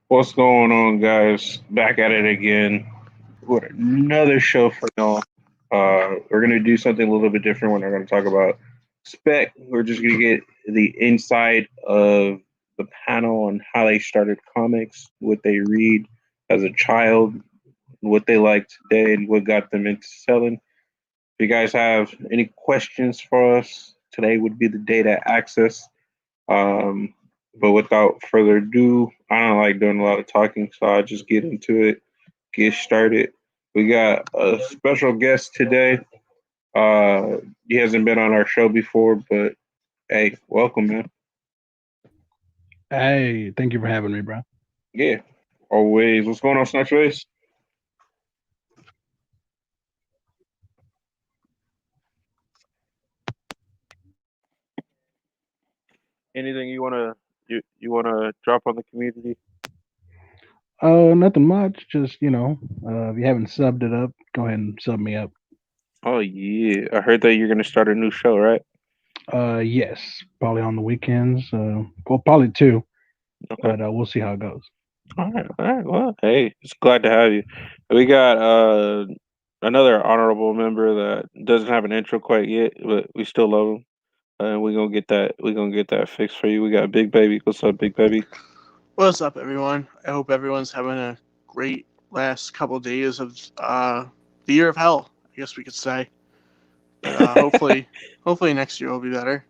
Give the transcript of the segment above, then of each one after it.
What's going on, guys? Back at it again with another show for y'all. We're gonna do something a little bit different. We're not gonna talk about spec. We're just gonna get the inside of the panel on how they started comics, what they read as a child, what they like today, and what got them into selling. If you guys have any questions for us, today would be the day to access. Um, but without further ado, I don't like doing a lot of talking, so I'll just get into it, get started. We got a special guest today. He hasn't been on our show before, but hey, welcome, man. Hey, thank you for having me, bro. Yeah, always. What's going on, Snatchface? Anything you wanna drop on the community? Nothing much. Just if you haven't subbed it up, go ahead and sub me up. Oh yeah, I heard that you're gonna start a new show, right? Yes, probably on the weekends. Well, probably two, Okay. but we'll see how it goes. All right. Well, hey, it's glad to have you. We got another honorable member that doesn't have an intro quite yet, but we still love him. And we're gonna get that. We're gonna get that fixed for you. We got Big Baby. What's up, Big Baby? What's up, everyone? I hope everyone's having a great last couple of days of the year of hell. I guess we could say, but hopefully next year will be better.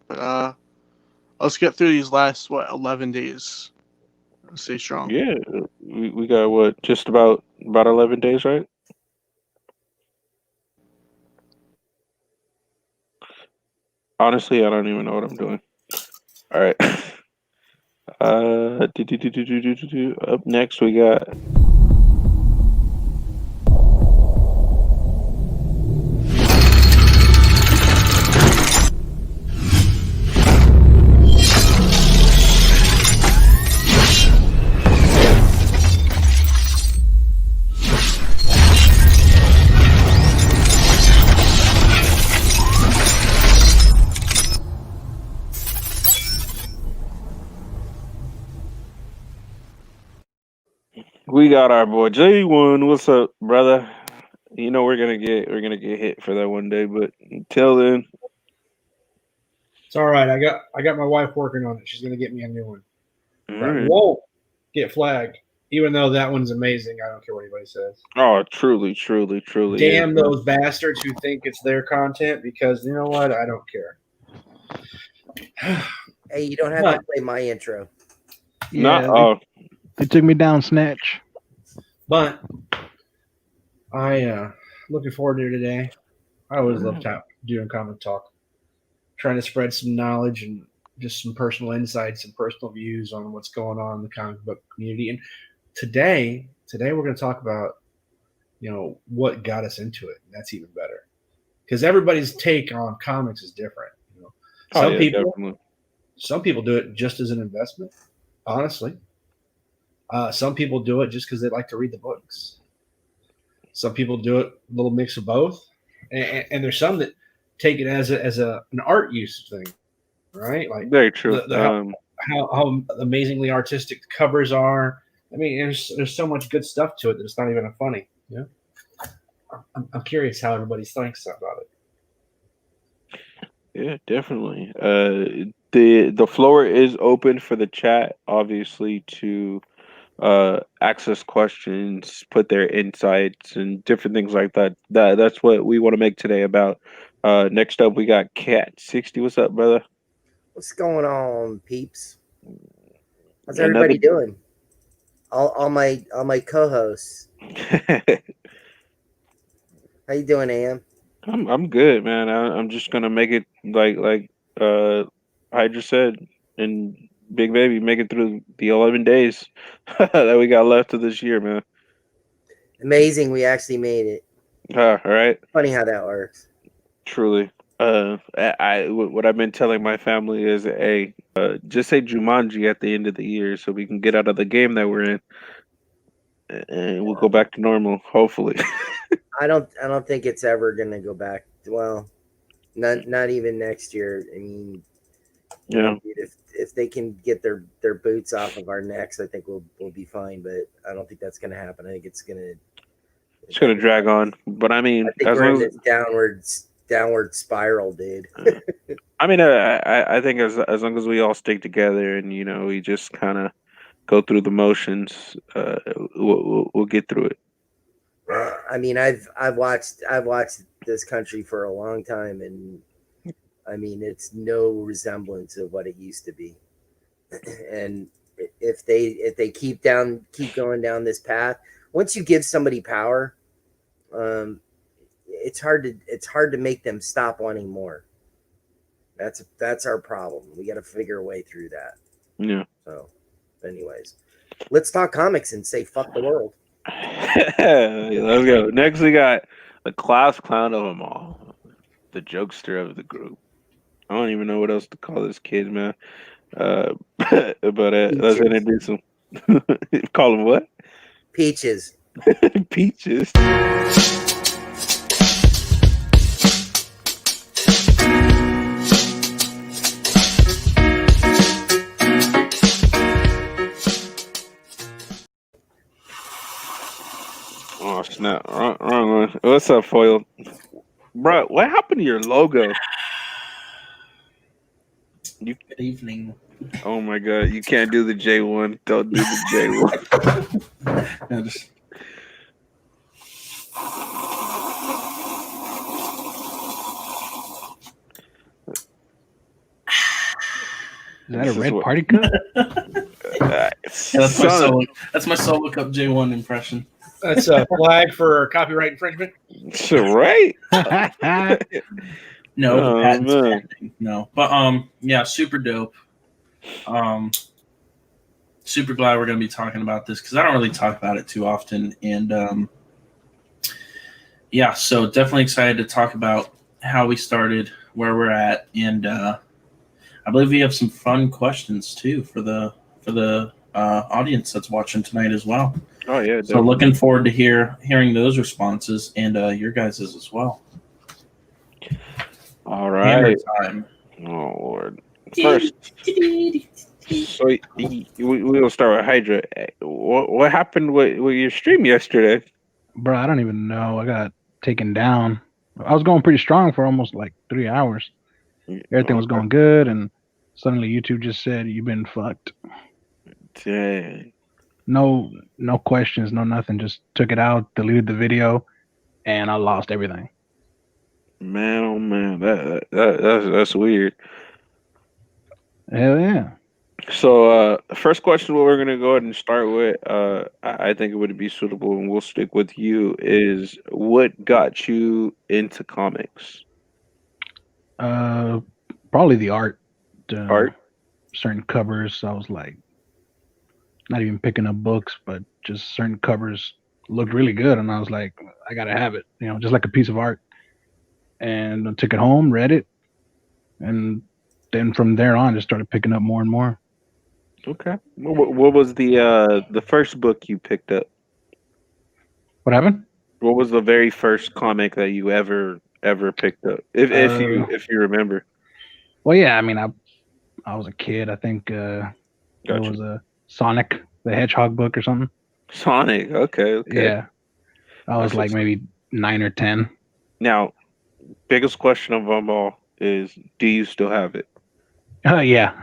But let's get through these last 11 days. Stay strong. Yeah, we got what? Just about 11 days, right? Honestly, I don't even know what I'm doing. All right. Up next, we got. We got our boy J1. What's up, brother? You know we're gonna get hit for that one day, but until then, It's all right. I got my wife working on it. She's gonna get me a new one. all That right. won't get flagged, even though that one's amazing. I don't care what anybody says. Oh, truly, truly, truly is, Damn man. those bastards who think it's their content because you know what? I don't care. Hey, you don't have to But play my intro. Not Yeah, they took me down, snatch. but I looking forward to today. I always love doing comic talk, trying to spread some knowledge and just some personal insights and personal views on what's going on in the comic book community. And today we're going to talk about what got us into it. And that's even better because everybody's take on comics is different. Oh Some yeah, people definitely. some people do it just as an investment. Honestly, some people do it just because they like to read the books. Some people do it a little mix of both, and there's some that take it as an art use thing, right? Like Very true. the how amazingly artistic the covers are. I mean, there's so much good stuff to it that it's not even funny. I'm curious how everybody thinks about it. Yeah, definitely. The floor is open for the chat, obviously, to access questions, put their insights and different things like that. That's what we want to make today about. Next up, we got Cat60. What's up, brother? What's going on, peeps? How's Another. everybody doing? All my co-hosts. How you doing, Am? I'm good, man. I'm just gonna make it like uh Hydra said, and Big Baby make it through the 11 days that we got left of this year, man. Amazing, we actually made it. All right, Funny how that works. truly. What I've been telling my family is, hey, just say Jumanji at the end of the year so we can get out of the game that we're in, and we'll go back to normal, hopefully. I don't think it's ever gonna go back. Well, not even next year. I mean, You know, Yeah. dude, if they can get their boots off of our necks, I think we'll be fine. But I don't think that's going to happen. I think it's going to. It's gonna drag on, but I mean, I think as we're in long as this downward spiral, dude. I mean, I think as long as we all stick together and we just kind of go through the motions, we'll get through it. I mean, I've watched this country for a long time, and I mean, it's no resemblance of what it used to be. And if they keep going down this path, once you give somebody power, it's hard to make them stop wanting more. That's our problem. We got to figure a way through that. Yeah. So, anyways, let's talk comics and say fuck the world. Let's go. Next, we got the class clown of them all, the jokester of the group. I don't even know what else to call this kid, man. But let's introduce him. Call him what? Peaches. Peaches. Oh snap! Wrong one. What's up, Foil? Bro, what happened to your logo? Good evening. Oh my god, you can't do the J1. Don't do the J1. Yeah, just Is that a This is red what- party cup? that's my solo cup J1 impression. That's a flag for copyright infringement. Right? No, Oh, the patent's man. pending. No, but yeah, super dope. Super glad we're gonna be talking about this because I don't really talk about it too often, and yeah, so definitely excited to talk about how we started, where we're at, and I believe we have some fun questions too for the audience that's watching tonight as well. Oh yeah. So Definitely. looking forward to hearing those responses and your guys's as well. All Hammer right. time. Oh Lord. First, so we'll start with Hydra. What happened with your stream yesterday? Bro, I don't even know. I got taken down. I was going pretty strong for almost like 3 hours. Everything was going good, and suddenly YouTube just said, "You've been fucked." Dang. No questions, no nothing. Just took it out, deleted the video, and I lost everything. Man, oh man, that's weird. Hell yeah. So, first question, what we're gonna go ahead and start with, I think it would be suitable, and we'll stick with you. Is what got you into comics? Probably the art. Art? Certain covers. I was like, not even picking up books, but just certain covers looked really good, and I was like, I gotta have it. Just like a piece of art. And I took it home, read it, and then from there on, just started picking up more and more. Okay. What was the first book you picked up? What happened? What was the very first comic that you ever picked up, if you remember? Well, yeah, I mean, I was a kid. I think it Gotcha. was a Sonic the Hedgehog book or something. Sonic. Okay. Yeah, I was That's like what's maybe 9 or 10. Now, biggest question of them all is, do you still have it? Yeah,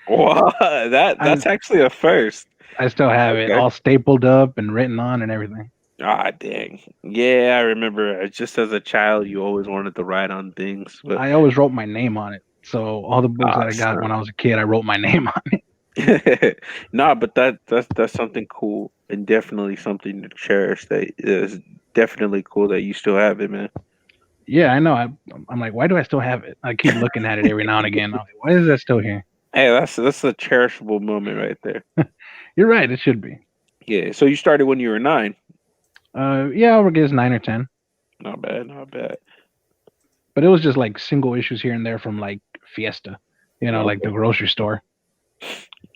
Wow, that's actually a first. I still have it Okay. all stapled up and written on and everything. Ah, dang. Yeah, I remember. Just as a child, you always wanted to write on things, but I always wrote my name on it. So all the books that I got when I was a kid, I wrote my name on it. nah, but that's something cool and definitely something to cherish. That is definitely cool that you still have it, man. Yeah, I know. I'm like, why do I still have it? I keep looking at it every now and again. I'm like, why is that still here? Hey, that's a cherishable moment right there. You're right. It should be. Yeah. So you started when you were 9. Yeah, I would guess 9 or 10. Not bad. Not bad. But it was just like single issues here and there from like Fiesta, like the grocery store.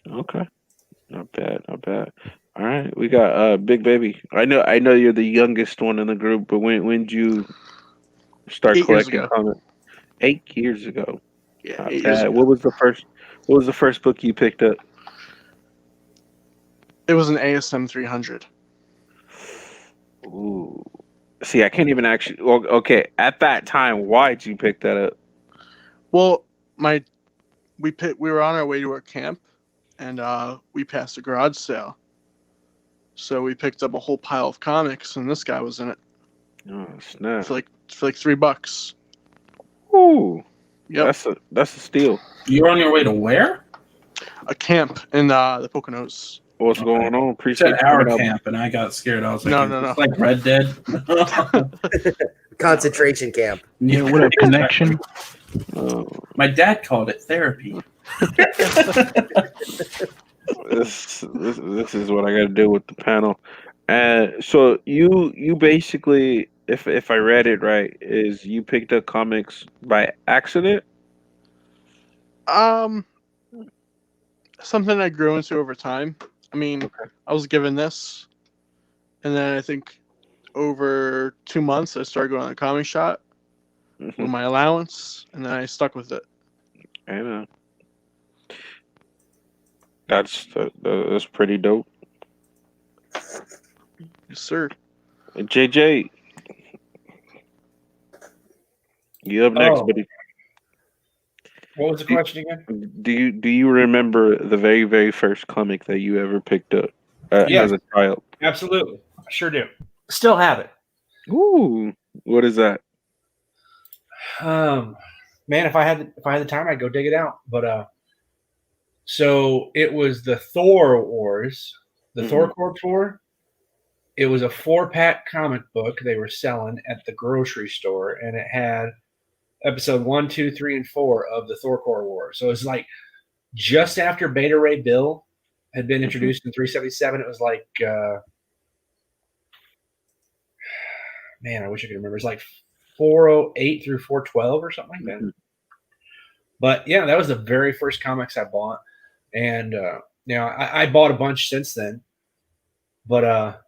Okay. Not bad. Not bad. All right. We got Big Baby. I know you're the youngest one in the group, but when did you start 8 years collecting ago. comics? 8 years ago. Yeah, Not 8 years bad. ago. What was the What was the first book you picked up? It was an ASM 300. Ooh. See, I can't even actually. Well, okay, at that time, why did you pick that up? Well, we were on our way to our camp, and we passed a garage sale. So we picked up a whole pile of comics, and this guy was in it Oh snap! for like $3. Ooh, Yep, that's a steal. You're on your way to where? a camp in the Poconos. What's Okay. going on? You Appreciate said you our coming up. camp, and I got scared. I was like, No, is no, this no. like Red Dead? Concentration camp. Yeah, what up, connection? Oh, My dad called it therapy. this is what I got to do with the panel. And so you basically, if I read it right, is you picked up comics by accident? Something I grew into over time. I mean, I was given this, and then I think over 2 months I started going to the comic shop with Mhm. my allowance, and then I stuck with it. I know. That's pretty dope. Yes, sir. JJ, you up next, Oh. buddy? What was the question again? Do you remember the very very first comic that you ever picked up Yes. as a child? Absolutely. I sure do. Still have it. Ooh, what is that? Man, if I had the time, I'd go dig it out. But so it was the Thor Wars, the Thor Corps War. It was a 4-pack comic book they were selling at the grocery store, and it had episode 1, 2, 3, and 4 of the Thor Corps War. So it was like just after Beta Ray Bill had been introduced in 377. It was like, man, I wish I could remember. It's like 408 through 412 or something like that. But yeah, that was the very first comics I bought, and I bought a bunch since then. But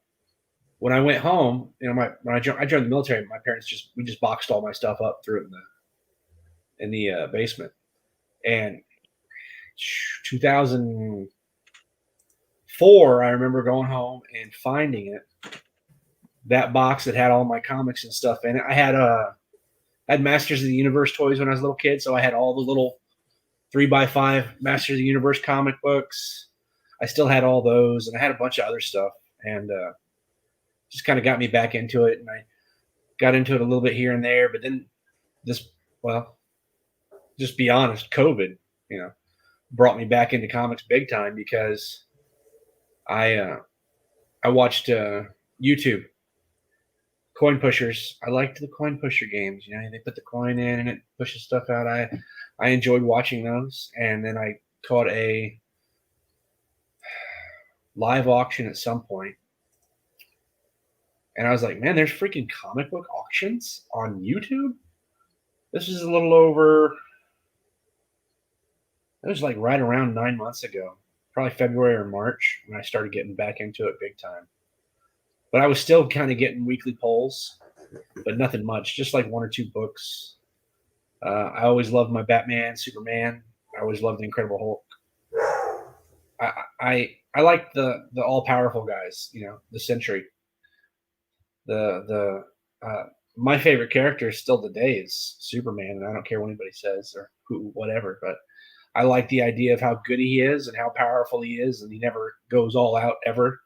when I went home, when I joined the military, my parents we just boxed all my stuff up, threw it in the basement. And 2004, I remember going home and finding that box that had all my comics and stuff in it. I had Masters of the Universe toys when I was a little kid, so I had all the little 3x5 Masters of the Universe comic books. I still had all those, and I had a bunch of other stuff, and just kind of got me back into it. And I got into it a little bit here and there, but then just be honest, COVID, brought me back into comics big time, because I watched YouTube coin pushers. I liked the coin pusher games. They put the coin in and it pushes stuff out. I enjoyed watching those, and then I caught a live auction at some point, and I was like, man, there's freaking comic book auctions on YouTube. This is a little over. It was like right around 9 months ago, probably February or March, when I started getting back into it big time. But I was still kind of getting weekly polls, but nothing much, just like 1 or 2 books. I always loved my Batman, Superman. I always loved the Incredible Hulk. I like the all powerful guys, the Sentry. My favorite character still today is Superman, and I don't care what anybody says or whatever, but I like the idea of how good he is and how powerful he is, and he never goes all out ever.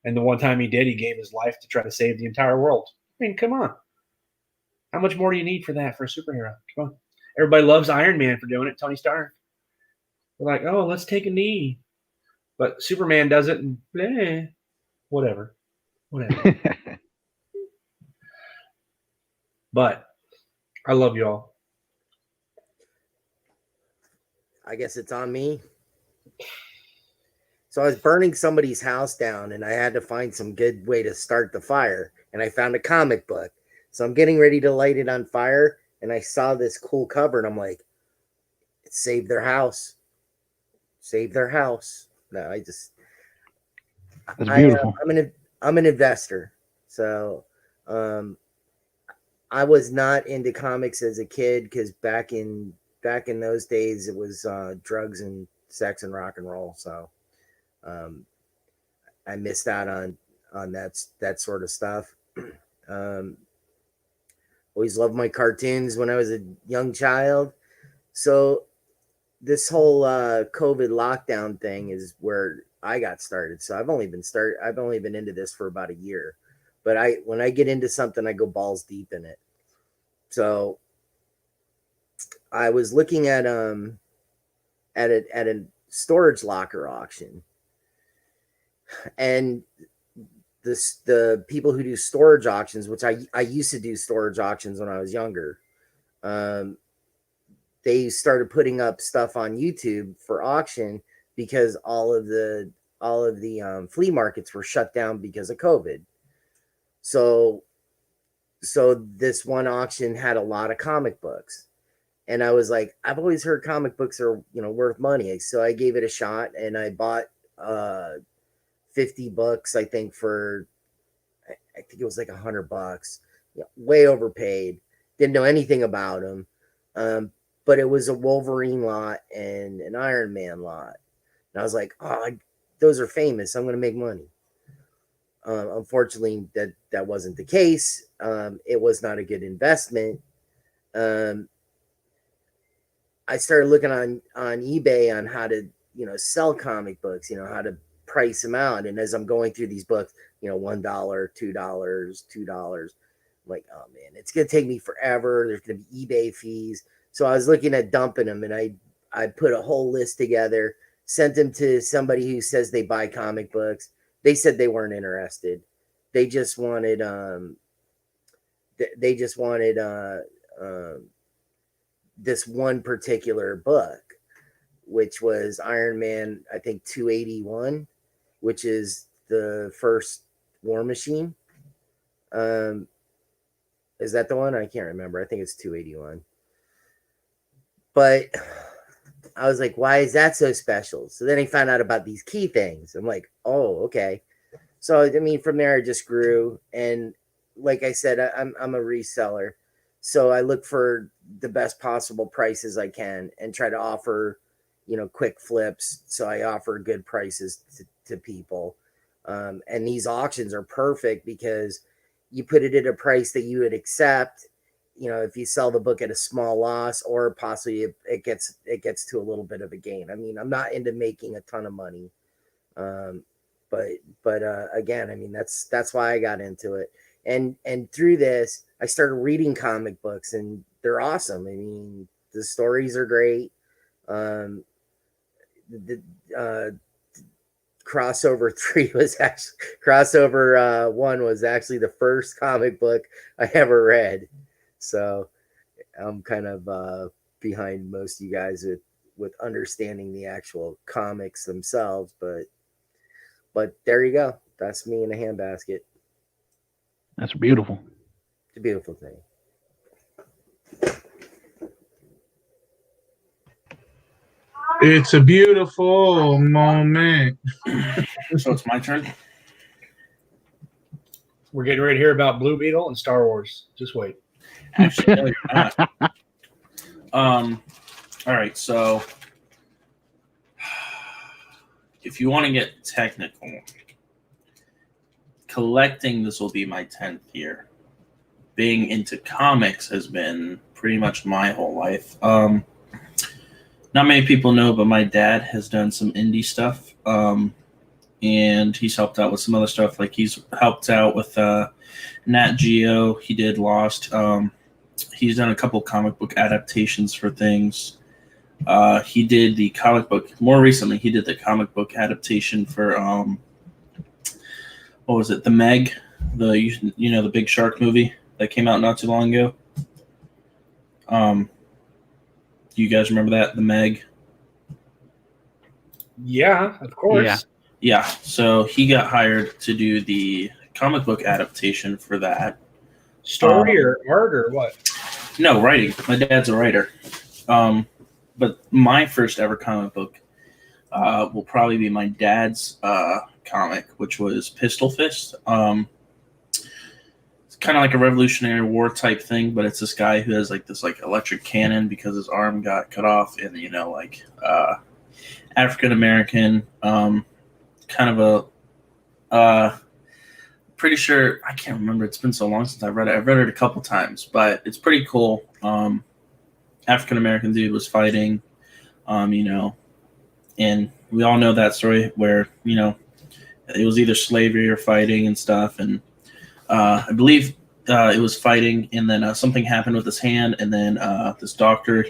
And the one time he did, he gave his life to try to save the entire world. I mean, come on. How much more do you need for that for a superhero? Come on. Everybody loves Iron Man for doing it, Tony Stark. They're like, oh, let's take a knee. But Superman does it, and bleh, whatever. But I love you all. I guess it's on me. So I was burning somebody's house down, and I had to find some good way to start the fire. And I found a comic book. So I'm getting ready to light it on fire, and I saw this cool cover, and I'm like, save their house. Save their house. No, That's beautiful. I'm an investor. So I was not into comics as a kid, because back in those days it was drugs and sex and rock and roll. So I missed out on that sort of stuff. Always loved my cartoons when I was a young child. So this whole COVID lockdown thing is where I got started. So I've only been into this for about a year. But when I get into something, I go balls deep in it. So I was looking at a storage locker auction, and the people who do storage auctions, which I used to do storage auctions when I was younger, they started putting up stuff on YouTube for auction because all of the flea markets were shut down because of COVID. So this one auction had a lot of comic books, and I was like, I've always heard comic books are worth money, so I gave it a shot, and I bought 50 books, I think it was like $100, way overpaid. Didn't know anything about them, but it was a Wolverine lot and an Iron Man lot, and I was like, oh, those are famous, I'm gonna make money. Unfortunately, that wasn't the case. It was not a good investment. I started looking on eBay on how to sell comic books, how to price them out. And as I'm going through these books, $1, $2, I'm like, oh man, it's gonna take me forever. There's gonna be eBay fees. So I was looking at dumping them, and I put a whole list together, sent them to somebody who says they buy comic books. They said they weren't interested. They just wanted this one particular book, which was Iron Man, I think 281, which is the first War Machine. Is that the one? I can't remember. I think it's 281. But I was like, why is that so special? So then I found out about these key things. I'm like, oh, okay. So, I mean, from there, I just grew. And like I said, I'm a reseller. So I look for the best possible prices I can and try to offer, quick flips. So I offer good prices to people. And these auctions are perfect because you put it at a price that you would accept. If you sell the book at a small loss, or possibly it gets to a little bit of a gain. I mean, I'm not into making a ton of money. But again, I mean, that's why I got into it. And through this, I started reading comic books, and they're awesome. I mean, the stories are great. The crossover 1 was actually the first comic book I ever read. So I'm kind of behind most of you guys with understanding the actual comics themselves, but there you go. That's me in a handbasket. That's beautiful. It's a beautiful thing. It's a beautiful moment. So it's my turn. We're getting ready to hear about Blue Beetle and Star Wars. Just wait. Actually, no, you're not. All right. So if you want to get technical, collecting, this will be my 10th year. Being into comics has been pretty much my whole life. Not many people know, but my dad has done some indie stuff. And he's helped out with some other stuff. Like he's helped out with Nat Geo. He did Lost. He's done a couple comic book adaptations for things. He did the comic book. More recently, he did the comic book adaptation for what was it? The Meg, the big shark movie that came out not too long ago. Do you guys remember that? The Meg? Yeah, of course. Yeah. So he got hired to do the comic book adaptation for that. Story or art or what? No, writing. My dad's a writer. But my first ever comic book will probably be my dad's comic, which was Pistol Fist. It's kind of like a Revolutionary War type thing, but it's this guy who has this electric cannon because his arm got cut off, and African American, kind of pretty sure, I can't remember. It's been so long since I've read it. I've read it a couple times, but it's pretty cool. African American dude was fighting, and we all know that story where, it was either slavery or fighting and stuff. And I believe it was fighting, and then something happened with his hand, and then this doctor,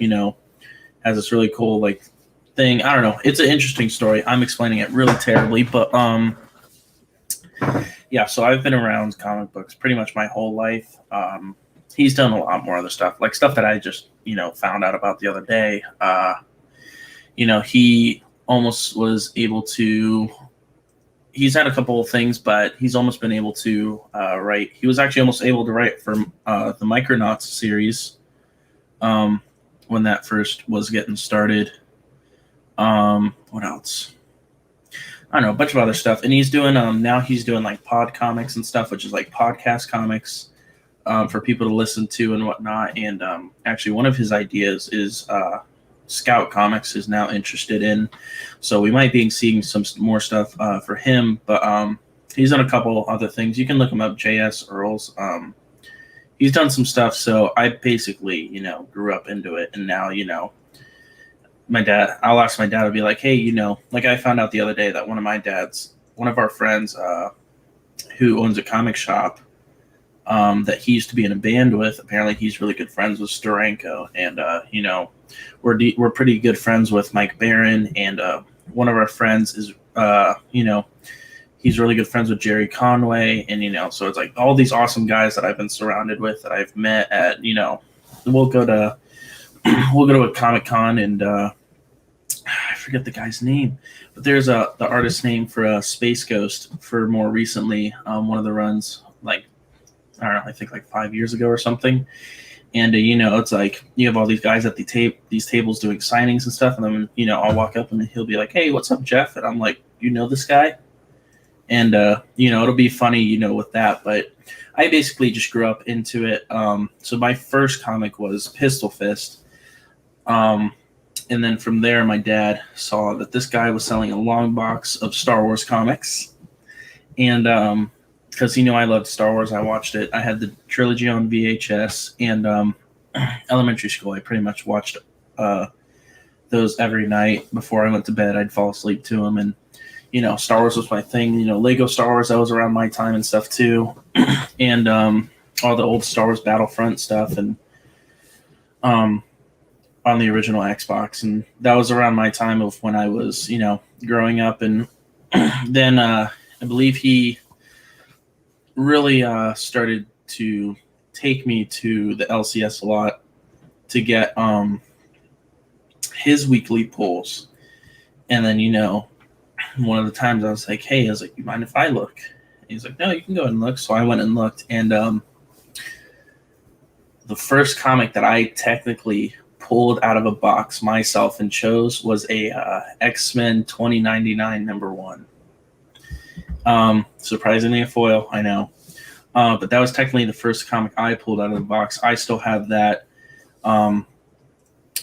has this really cool thing. I don't know. It's an interesting story. I'm explaining it really terribly, but yeah. So I've been around comic books pretty much my whole life. He's done a lot more other stuff, like stuff that I just found out about the other day. He almost was able to. He's had a couple of things, but he's almost been able to write. He was actually almost able to write for the Micronauts series when that first was getting started. What else? I don't know, a bunch of other stuff. And he's doing now he's doing like pod comics and stuff, which is like podcast comics for people to listen to and whatnot. And actually, one of his ideas is Scout Comics is now interested in, so we might be seeing some more stuff for him. But he's done a couple other things. You can look him up, JS Earls. He's done some stuff. So I basically, grew up into it, and now, I'll ask my dad to be like, hey, like I found out the other day that one of our friends who owns a comic shop that he used to be in a band with, apparently he's really good friends with Steranko, and we're pretty good friends with Mike Barron, and one of our friends is he's really good friends with Jerry Conway, and so it's like all these awesome guys that I've been surrounded with that I've met at we'll go to a Comic-Con, and I forget the guy's name, but there's the artist's name for Space Ghost for more recently one of the runs, like I don't know, I think like 5 years ago or something. And it's like you have all these guys at these tables doing signings and stuff, and then I'll walk up and he'll be like, hey, what's up, Jeff? And I'm like, this guy? And it'll be funny with that. But I basically just grew up into it. So my first comic was Pistol Fist. And then from there, my dad saw that this guy was selling a long box of Star Wars comics. And because he knew I loved Star Wars, I watched it. I had the trilogy on VHS, and elementary school, I pretty much watched those every night before I went to bed. I'd fall asleep to them, and Star Wars was my thing. Lego Star Wars, that was around my time and stuff too, and all the old Star Wars Battlefront stuff, and on the original Xbox, and that was around my time of when I was growing up, and then I believe he really started to take me to the LCS a lot to get his weekly pulls. And then, one of the times I was like, you mind if I look? And he's like, no, you can go and look. So I went and looked. And the first comic that I technically pulled out of a box myself and chose was a X-Men 2099 #1. Surprisingly a foil, I know. But that was technically the first comic I pulled out of the box. I still have that. And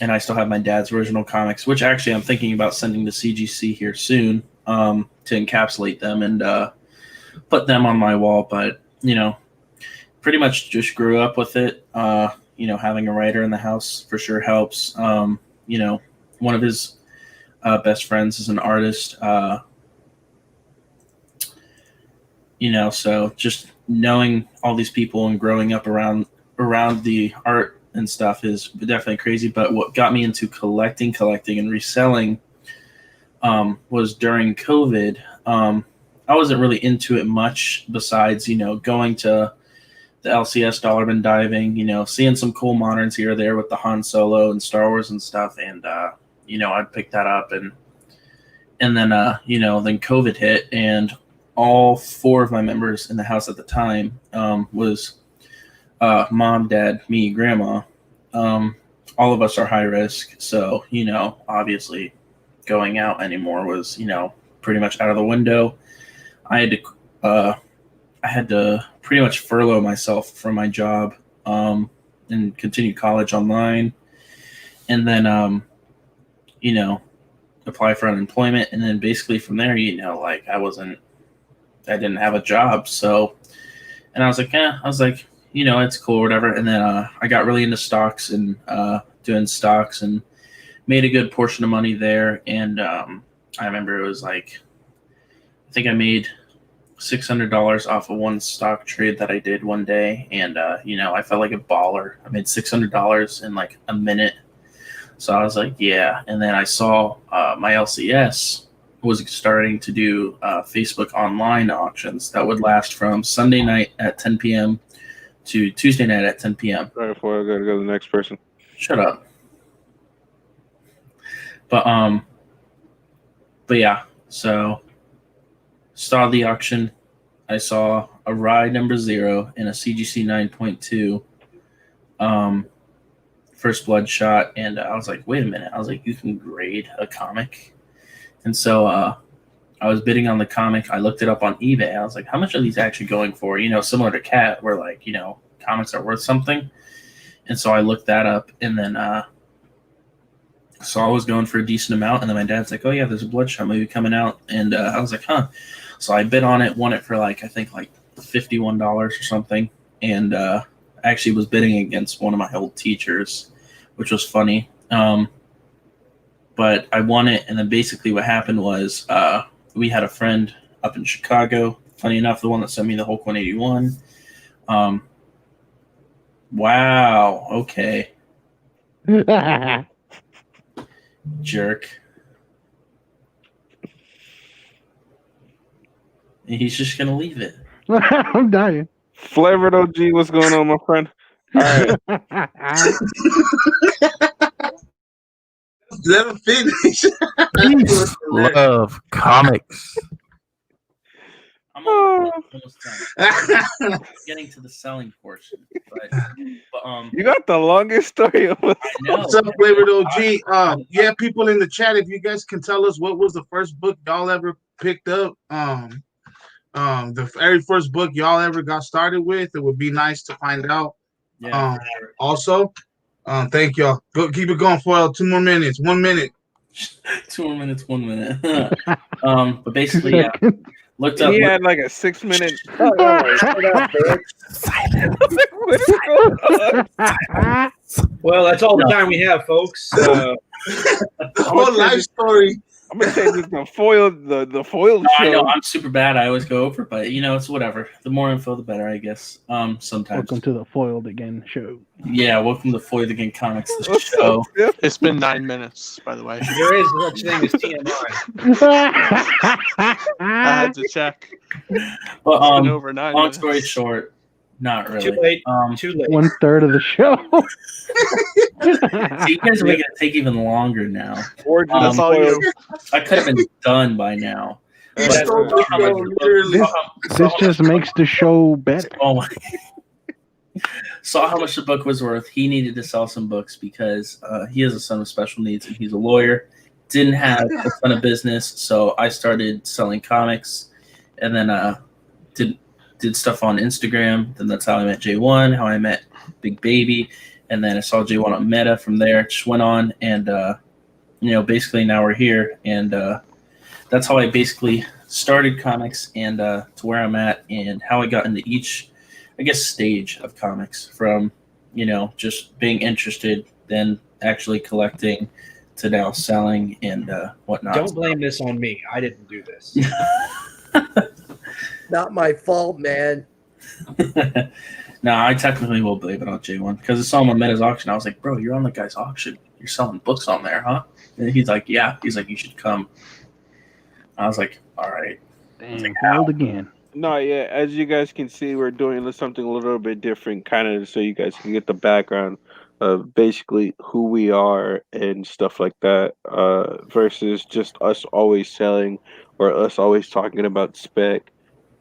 I still have my dad's original comics, which actually I'm thinking about sending to CGC here soon to encapsulate them and put them on my wall. But, pretty much just grew up with it. Having a writer in the house for sure helps. One of his best friends is an artist. So just knowing all these people and growing up around the art and stuff is definitely crazy. But what got me into collecting and reselling was during COVID. I wasn't really into it much besides, going to the LCS Dollar Bin diving, seeing some cool moderns here or there with the Han Solo and Star Wars and stuff. And, I'd pick that up and then, then COVID hit, and all 4 of my members in the house at the time was mom, dad, me, grandma. All of us are high risk. So, obviously going out anymore was, pretty much out of the window. I had to pretty much furlough myself from my job and continue college online. And then, apply for unemployment, and then basically from there, like I didn't have a job, so, and I was like, it's cool or whatever. And then I got really into stocks and doing stocks and made a good portion of money there. And I remember it was like, I think I made $600 off of one stock trade that I did one day, and I felt like a baller. I made $600 in like a minute, so I was like, yeah. And then I saw my LCS was starting to do Facebook online auctions that would last from Sunday night at 10 p.m. to Tuesday night at 10 p.m. Right before I gotta go to the next person. Shut up. But yeah, so saw the auction. I saw a Rye number 0 and a CGC 9.2 First Blood shot, and I was like, wait a minute. I was like, you can grade a comic? And so I was bidding on the comic. I looked it up on eBay. I was like, how much are these actually going for? Similar to Cat, where like, comics are worth something. And so I looked that up, and then saw I was going for a decent amount. And then my dad's like, oh yeah, there's a Bloodshot movie coming out. And I was like, huh. So I bid on it, won it for like, I think like $51 or something. And I actually was bidding against one of my old teachers, which was funny. But I won it. And then basically what happened was we had a friend up in Chicago, funny enough, the one that sent me the Hulk 181. Wow. Okay. Jerk. And he's just going to leave it. I'm dying. Flavored OG, what's going on, my friend? All right. Let him finish. Peace, love, comics. I'm almost done. Getting to the selling portion. But You got the longest story of I know. What's up, Flavored OG? Yeah, people in the chat, if you guys can tell us what was the first book y'all ever picked up, the very first book y'all ever got started with, it would be nice to find out. Yeah, for sure. Also, thank y'all. Go, keep it going, Foil. 2 more minutes. 1 minute. 2 more minutes, 1 minute. But basically, yeah, looked up. He had like a 6 minute. Well, that's all the time we have, folks. Whole life story. I'm gonna say this the foiled No, I know show. I'm super bad. I always go over, but it's whatever. The more info, the better, I guess. Sometimes. Welcome to the Foiled Again show. Yeah, welcome to Foiled Again Comics, the show. It's been 9 minutes, by the way. There is such thing as TMI. I had to check. But It's been over 9 long minutes. story short, not really. Too late. Um, Too late. 1/3 of the show. so you guys are making it take even longer now. That's all you. I could have been done by now. You But stole the saw how much show, the book- literally. This just makes the show better. Oh my! Saw how much the book was worth. He needed to sell some books because he has a son with special needs and he's a lawyer. Didn't have a ton of business, so I started selling comics, and then did stuff on Instagram. Then that's how I met J1. How I met Big Baby, and then I saw J1 on Meta. From there, just went on, and basically now we're here, and that's how I basically started comics, and to where I'm at, and how I got into each, I guess, stage of comics, from just being interested, then actually collecting, to now selling and whatnot. Don't blame this on me. I didn't do this. Not my fault, man. No, I technically will blame it on J1 because I saw him on Meta's auction. I was like, bro, you're on the guy's auction. You're selling books on there, huh? And he's like, yeah. He's like, you should come. I was like, all right. Damn, Foiled Again. No, yeah. As you guys can see, we're doing something a little bit different, kind of, so you guys can get the background of basically who we are and stuff like that, versus just us always selling or us always talking about spec.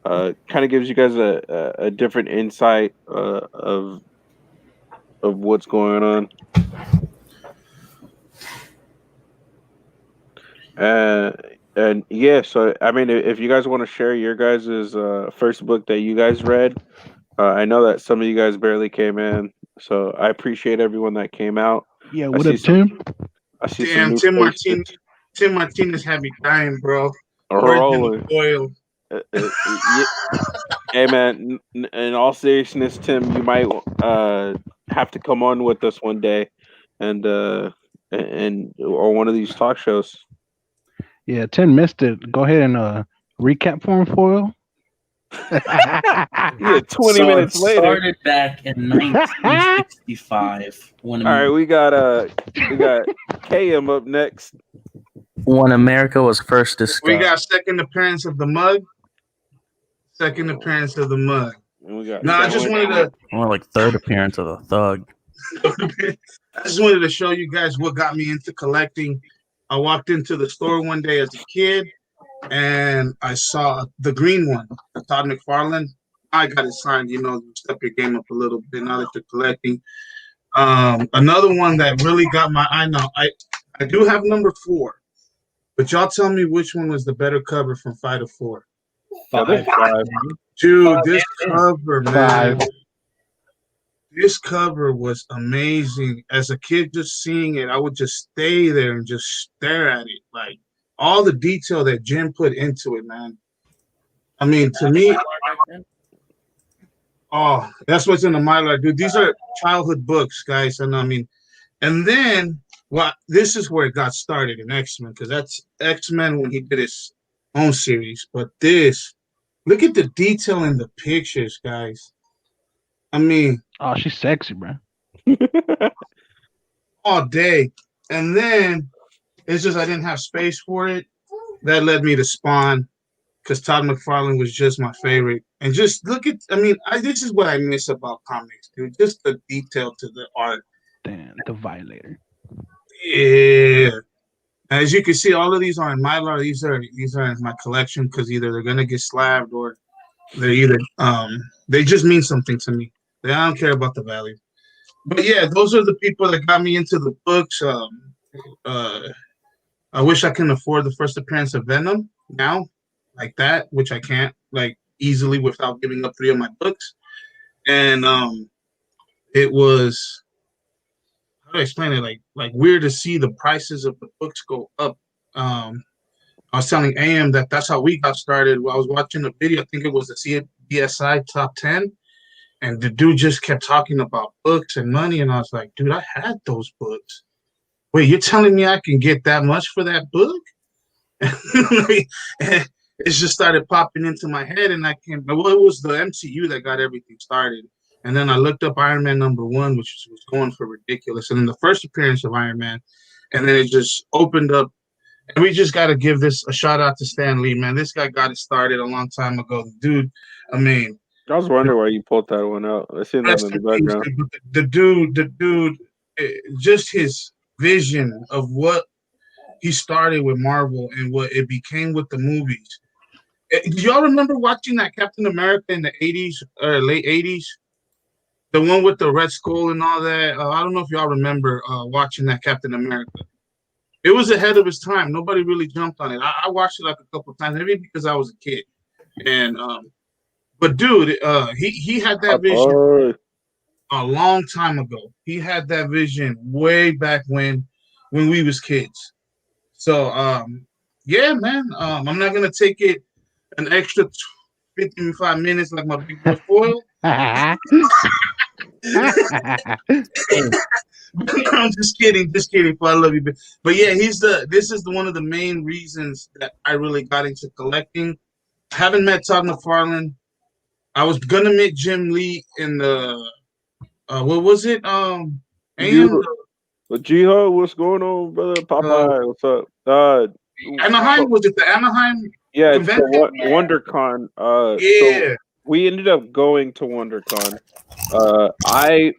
Kind of gives you guys a different insight of what's going on. And yeah, so I mean, if you guys want to share your guys' first book that you guys read, I know that some of you guys barely came in, so I appreciate everyone that came out. Yeah, I what see up, some- Tim? I see Damn, some Tim new faces. Martin. Tim Martinez had me dying, bro. Rolling. Oil. Hey man, in all seriousness, Tim, you might have to come on with us one day, and or one of these talk shows. Yeah, 10 missed it. Go ahead and recap for him, Foil. Yeah, 20 So minutes it later. started back in 1965 when All right, we got KM up next. When America was first discovered. We got second appearance of the mug. Second appearance of the mug. And we got. No, I just wanted to. More like third appearance of the thug. I just wanted to show you guys what got me into collecting. I walked into the store one day as a kid, and I saw the green one, Todd McFarlane. I got it signed. Step your game up a little bit now that you're collecting. Another one that really got my eye. Now I do have number 4, but y'all tell me which one was the better cover from 5 to 4. 5. Dude, this cover, man. 5. This cover was amazing. As a kid, just seeing it, I would just stay there and just stare at it. Like all the detail that Jim put into it, man. I mean, to me, that's what's in the Mylar, dude. These are childhood books, guys. And I mean, and then, this is where it got started in X-Men, because that's X-Men when he did his own series. But look at the detail in the pictures, guys. I mean, Oh, she's sexy, bro. all day. And then it's just I didn't have space for it. That led me to Spawn, because Todd McFarlane was just my favorite. And just look at, this is what I miss about comics, dude. Just the detail to the art. Damn, the Violator. Yeah. As you can see, all of these are in Mylar. These are in my collection because either they're gonna get slabbed or they just mean something to me. I don't care about the value. But yeah, those are the people that got me into the books. I wish I can afford the first appearance of Venom now, like that, which I can't, like, easily without giving up 3 of my books. And it was, how do I explain it? Like weird to see the prices of the books go up. I was telling AM that's how we got started. I was watching a video. I think it was the CBSI Top 10. And the dude just kept talking about books and money. And I was like, dude, I had those books. Wait, you're telling me I can get that much for that book? It just started popping into my head. And it was the MCU that got everything started. And then I looked up Iron Man #1, which was going for ridiculous. And then the first appearance of Iron Man. And then it just opened up. And we just got to give this a shout out to Stan Lee, man. This guy got it started a long time ago. Dude, I was wondering why you pulled that one out. I seen that in the background. The dude, just his vision of what he started with Marvel and what it became with the movies. Do y'all remember watching that Captain America in the 80s or late 80s? The one with the Red Skull and all that. I don't know if y'all remember watching that Captain America. It was ahead of his time. Nobody really jumped on it. I watched it like a couple times, maybe because I was a kid. And but dude, he had that vision a long time ago. He had that vision way back when we was kids. So yeah, man. I'm not gonna take it an extra 55 minutes like my big boy Foil. I'm just kidding. I love you, but yeah, this is one of the main reasons that I really got into collecting. Haven't met Todd McFarlane. I was gonna meet Jim Lee in the what was it? Jiho, what's going on, brother? Popeye, what's up? Anaheim, was it the Anaheim? Yeah, it's the WonderCon. Yeah. So we ended up going to WonderCon. I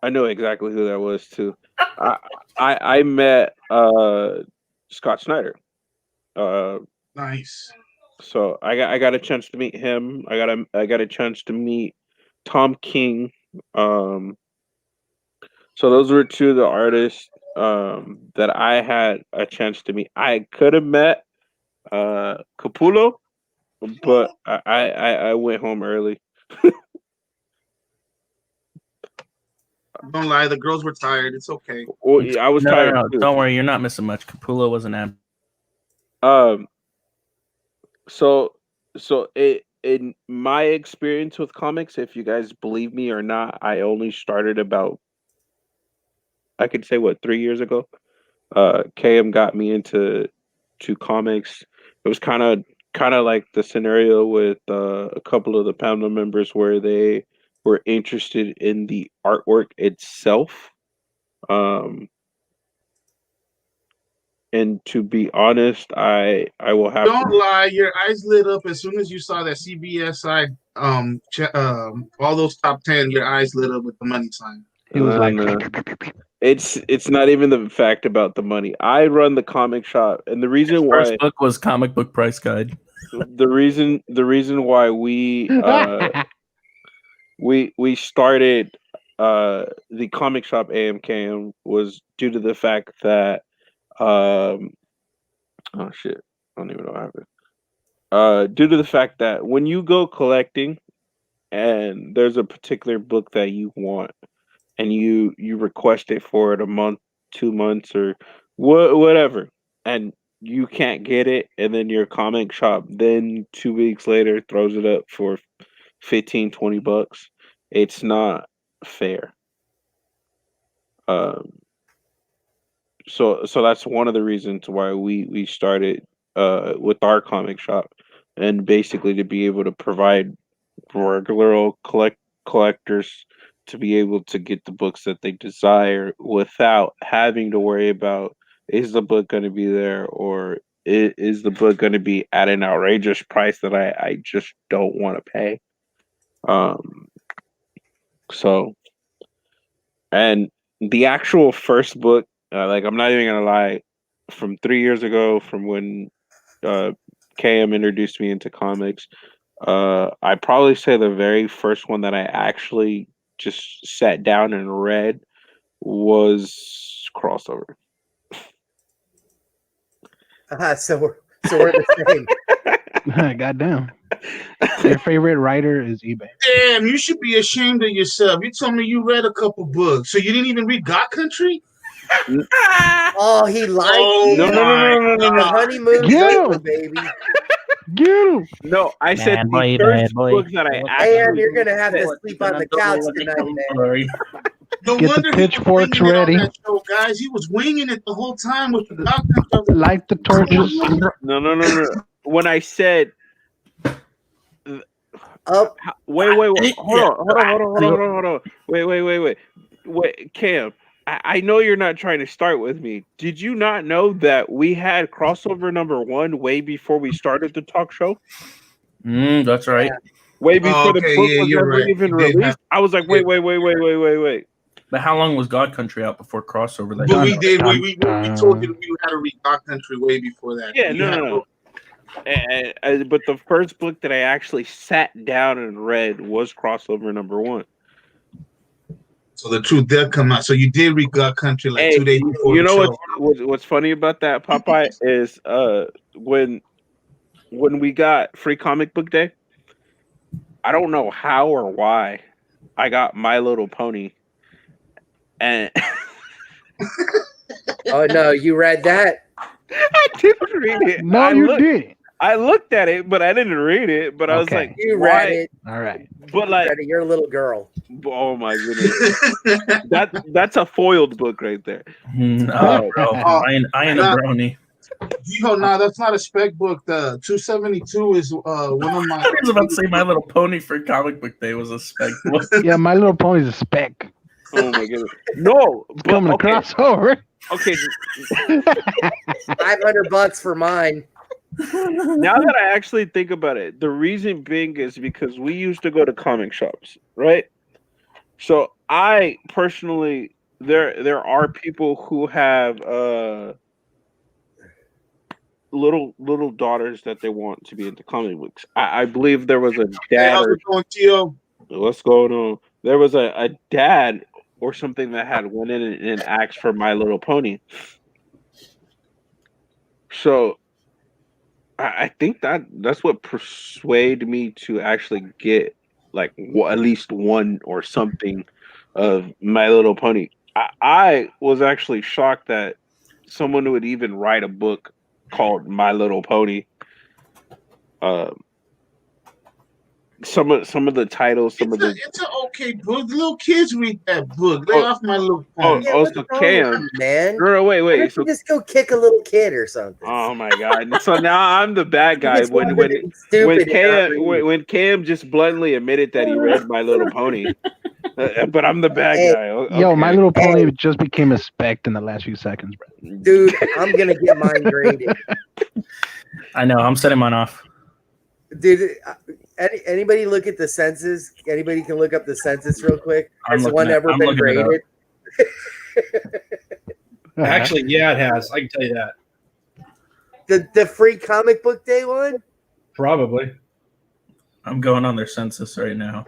know exactly who that was too. I met Scott Snyder. Nice. So I got a chance to meet him. I got a chance to meet Tom King. So those were 2 of the artists that I had a chance to meet. I could have met Capullo, but I went home early. Don't lie, the girls were tired. It's okay. Well, yeah, I was tired No, too. don't worry, you're not missing much. Capullo was an ab. Um, so in my experience with comics, if you guys believe me or not, I only started about, I could say, what, 3 years ago. KM got me into comics. It was kind of like the scenario with a couple of the panel members where they were interested in the artwork itself. Um, and to be honest, I will have Don't to. lie, your eyes lit up as soon as you saw that CBS side. All those top 10, your eyes lit up with the money sign. He was like, No. It's not even the fact about the money. I run the comic shop, and the reason why First book was Comic Book Price Guide. the reason why we started the comic shop AMKM was due to the fact that oh shit, I don't even know what happened. Due to the fact that when you go collecting and there's a particular book that you want and you request it for it a month, 2 months, or whatever, and you can't get it, and then your comic shop then 2 weeks later throws it up for 15-20 bucks. It's not fair. Um, so that's one of the reasons why we started with our comic shop, and basically to be able to provide regular old collectors to be able to get the books that they desire without having to worry about, is the book going to be there, or is the book going to be at an outrageous price that I just don't want to pay. Um, so, and the actual first book, like, I'm not even gonna lie, from 3 years ago, from when KM introduced me into comics, I'd probably say the very first one that I actually just sat down and read was Crossover. So we're the same. goddamn. Your favorite writer is eBay. Damn, you should be ashamed of yourself. You told me you read a couple books, so you didn't even read God Country? Oh, he lied. Oh, No, no, no, no, no, no, The no. honeymoon's Yeah. over, baby. Get him. No, I said Bad the boy, first bad boy. book that I And actually you're gonna have to What, sleep the on the number couch one tonight, man. story. no Get the wonder he was pitchforks winging it ready. on that show, guys. He was winging it the whole time with the God Country. Light the torches. no. When I said Oh, wait, hold on. Wait, Cam. I know you're not trying to start with me. Did you not know that we had crossover number 1 way before we started the talk show? That's right. Way before the okay, book yeah, was you're ever right. even You did released. I was like, wait. But how long was God Country out before crossover? That But we you- did. We told you we had to read God Country way before that. Yeah, You no, had no, no. But the first book that I actually sat down and read was crossover number 1. So the truth did come out. So you did read God Country like 2 days before you the know show. what's funny about that, Popeye, is when we got Free Comic Book Day, I don't know how or why I got My Little Pony, and oh no, you read that? I didn't read it. No, you didn't. I looked at it, but I didn't read it. But I was Okay. like, You why? read it. All right. But like, Read it. You're a little girl. oh my goodness, that's a foiled book right there. No, bro. I ain't a brony. No, that's not a spec book. The 272 is one of my. I was about to say My Little Pony for Comic Book Day was a spec book. Yeah, My Little Pony's a spec. Oh my goodness, no, It's coming to crossover. Okay, $500 for mine. now that I actually think about it, the reason being is because we used to go to comic shops, right? So I personally, there are people who have little daughters that they want to be into comic books. I believe there was a Hey, dad. how's it going, Tio? What's going on? There was a dad or something that had went in and asked for My Little Pony. So I think that's what persuaded me to actually get like at least one or something of My Little Pony. I was actually shocked that someone would even write a book called My Little Pony. Uh, some of the titles, some of the It's an okay book. The little kids read that book. Lay off My Little Pony. Yeah, what's also wrong with Cam. you, man? Girl, wait. Why don't So you just go kick a little kid or something? oh my god! So now I'm the bad You guy just wanted to be stupid when Cam just bluntly admitted that he read My Little Pony, but I'm the bad Hey, guy. Yo, My Okay. Little Pony just became a spec in the last few seconds, bro. dude, I'm gonna get mine graded. I know. I'm setting mine off. Dude, anybody look at the census? Anybody can look up the census real quick? I'm Has looking one at- ever I'm been looking it up. graded? Actually, yeah, it has. I can tell you that. The free comic book day one? Probably. I'm going on their census right now.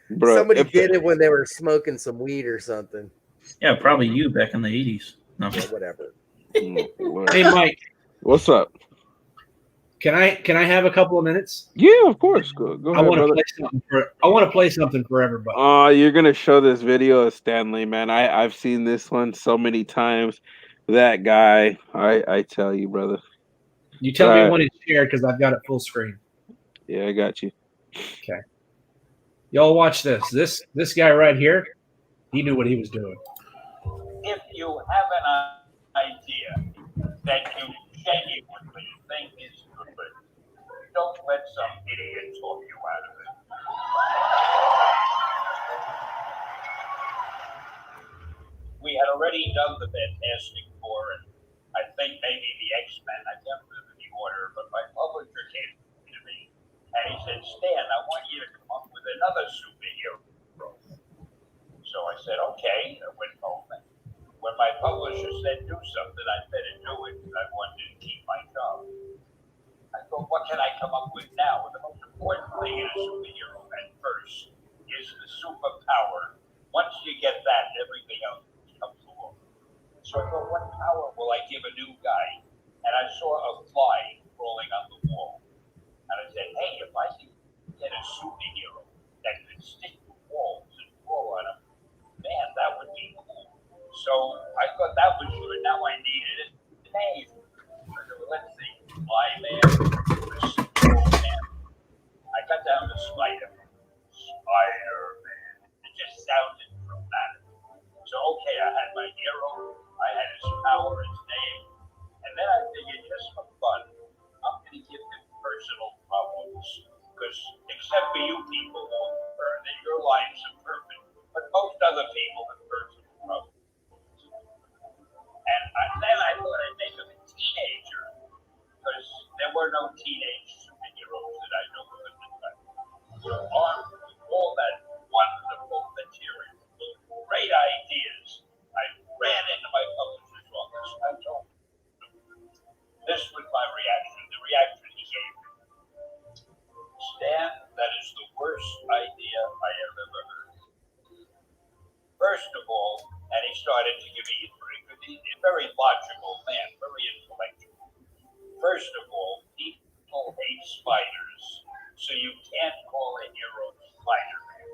Bro, Somebody if- did it when they were smoking some weed or something. Yeah, probably you back in the 80s. No. Or whatever. Hey, Mike, What's up? can I have a couple of minutes? Yeah, of course. Go I ahead, want to brother. play something for everybody. You're gonna show this video of Stanley, man. I've seen this one so many times. That guy, I tell you, brother. You tell me Alright. when it's shared because I've got it full screen. Yeah, I got you. Y'all watch this. This guy right here, he knew what he was doing. If you have an idea that you genuinely think is good, don't let some idiot talk you out of it. We had already done the Fantastic Four, and I think maybe the X-Men. I can't remember the order, but my publisher came to me and he said, "Stan, I want you to come up with another superhero." So I said, "Okay." I went home, and when my publisher said do something, I better do it because I wanted to keep my job. I thought, what can I come up with now? And the most important thing in a superhero at first is the superpower. Once you get that, everything else comes along. So I thought, what power will I give a new guy? And I saw a fly crawling on the wall. And I said, hey, if I can get a superhero that could stick to walls and crawl on them, man, that would be cool. So I thought that was good. Now I needed a name. So let's see, Flyman, Superman. I got down to Spider-Man. Spider-Man. It just sounded dramatic. So okay, I had my hero, I had his power, his name, and then I figured just for fun, I'm going to give him personal problems. Because except for you people, that your lives are perfect, but most other people have personal problems. And then I thought I'd make him a teenager, because there were no teenage superheroes that I know of at the time. So armed with all that wonderful material, great ideas, I ran into my publisher's office. I told him, this was my reaction, the reaction he gave me. Stan, that is the worst idea I have ever heard. First of all, and he started to give me a very logical man, very intellectual. First of all, people hate spiders, so you can't call a hero Spider-Man.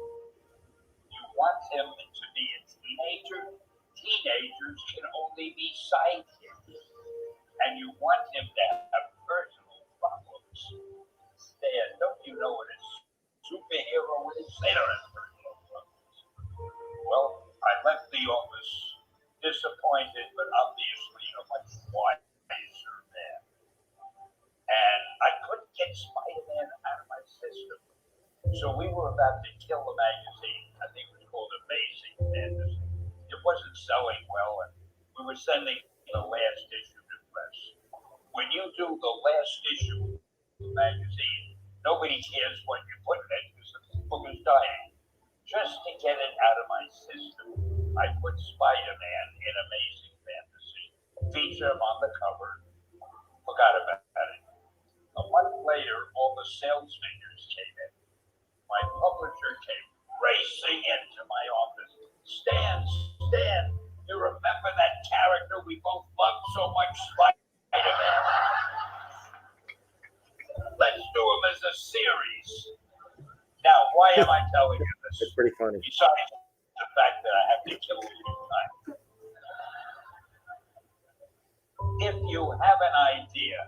You want him to be a teenager. Teenagers can only be sidekicks. And you want him to have personal problems. Stan, don't you know what a superhero is? They don't have personal problems. Well, I left the office disappointed, but obviously a much wiser man. And I couldn't get Spider-Man out of my system. So we were about to kill the magazine. I think it was called Amazing Fantasy. It wasn't selling well, and we were sending the last issue to press. When you do the last issue of the magazine, nobody cares what you put in it because the book is dying. Just to get it out of my system, I put Spider-Man in Amazing Fantasy, feature him on the cover, forgot about it. A month later, all the sales figures came in. My publisher came racing into my office. Stan, you remember that character we both loved so much, Spider-Man? Let's do him as a series. Now, why am I telling you this? It's pretty funny. Besides the fact that I have to kill you time. If you have an idea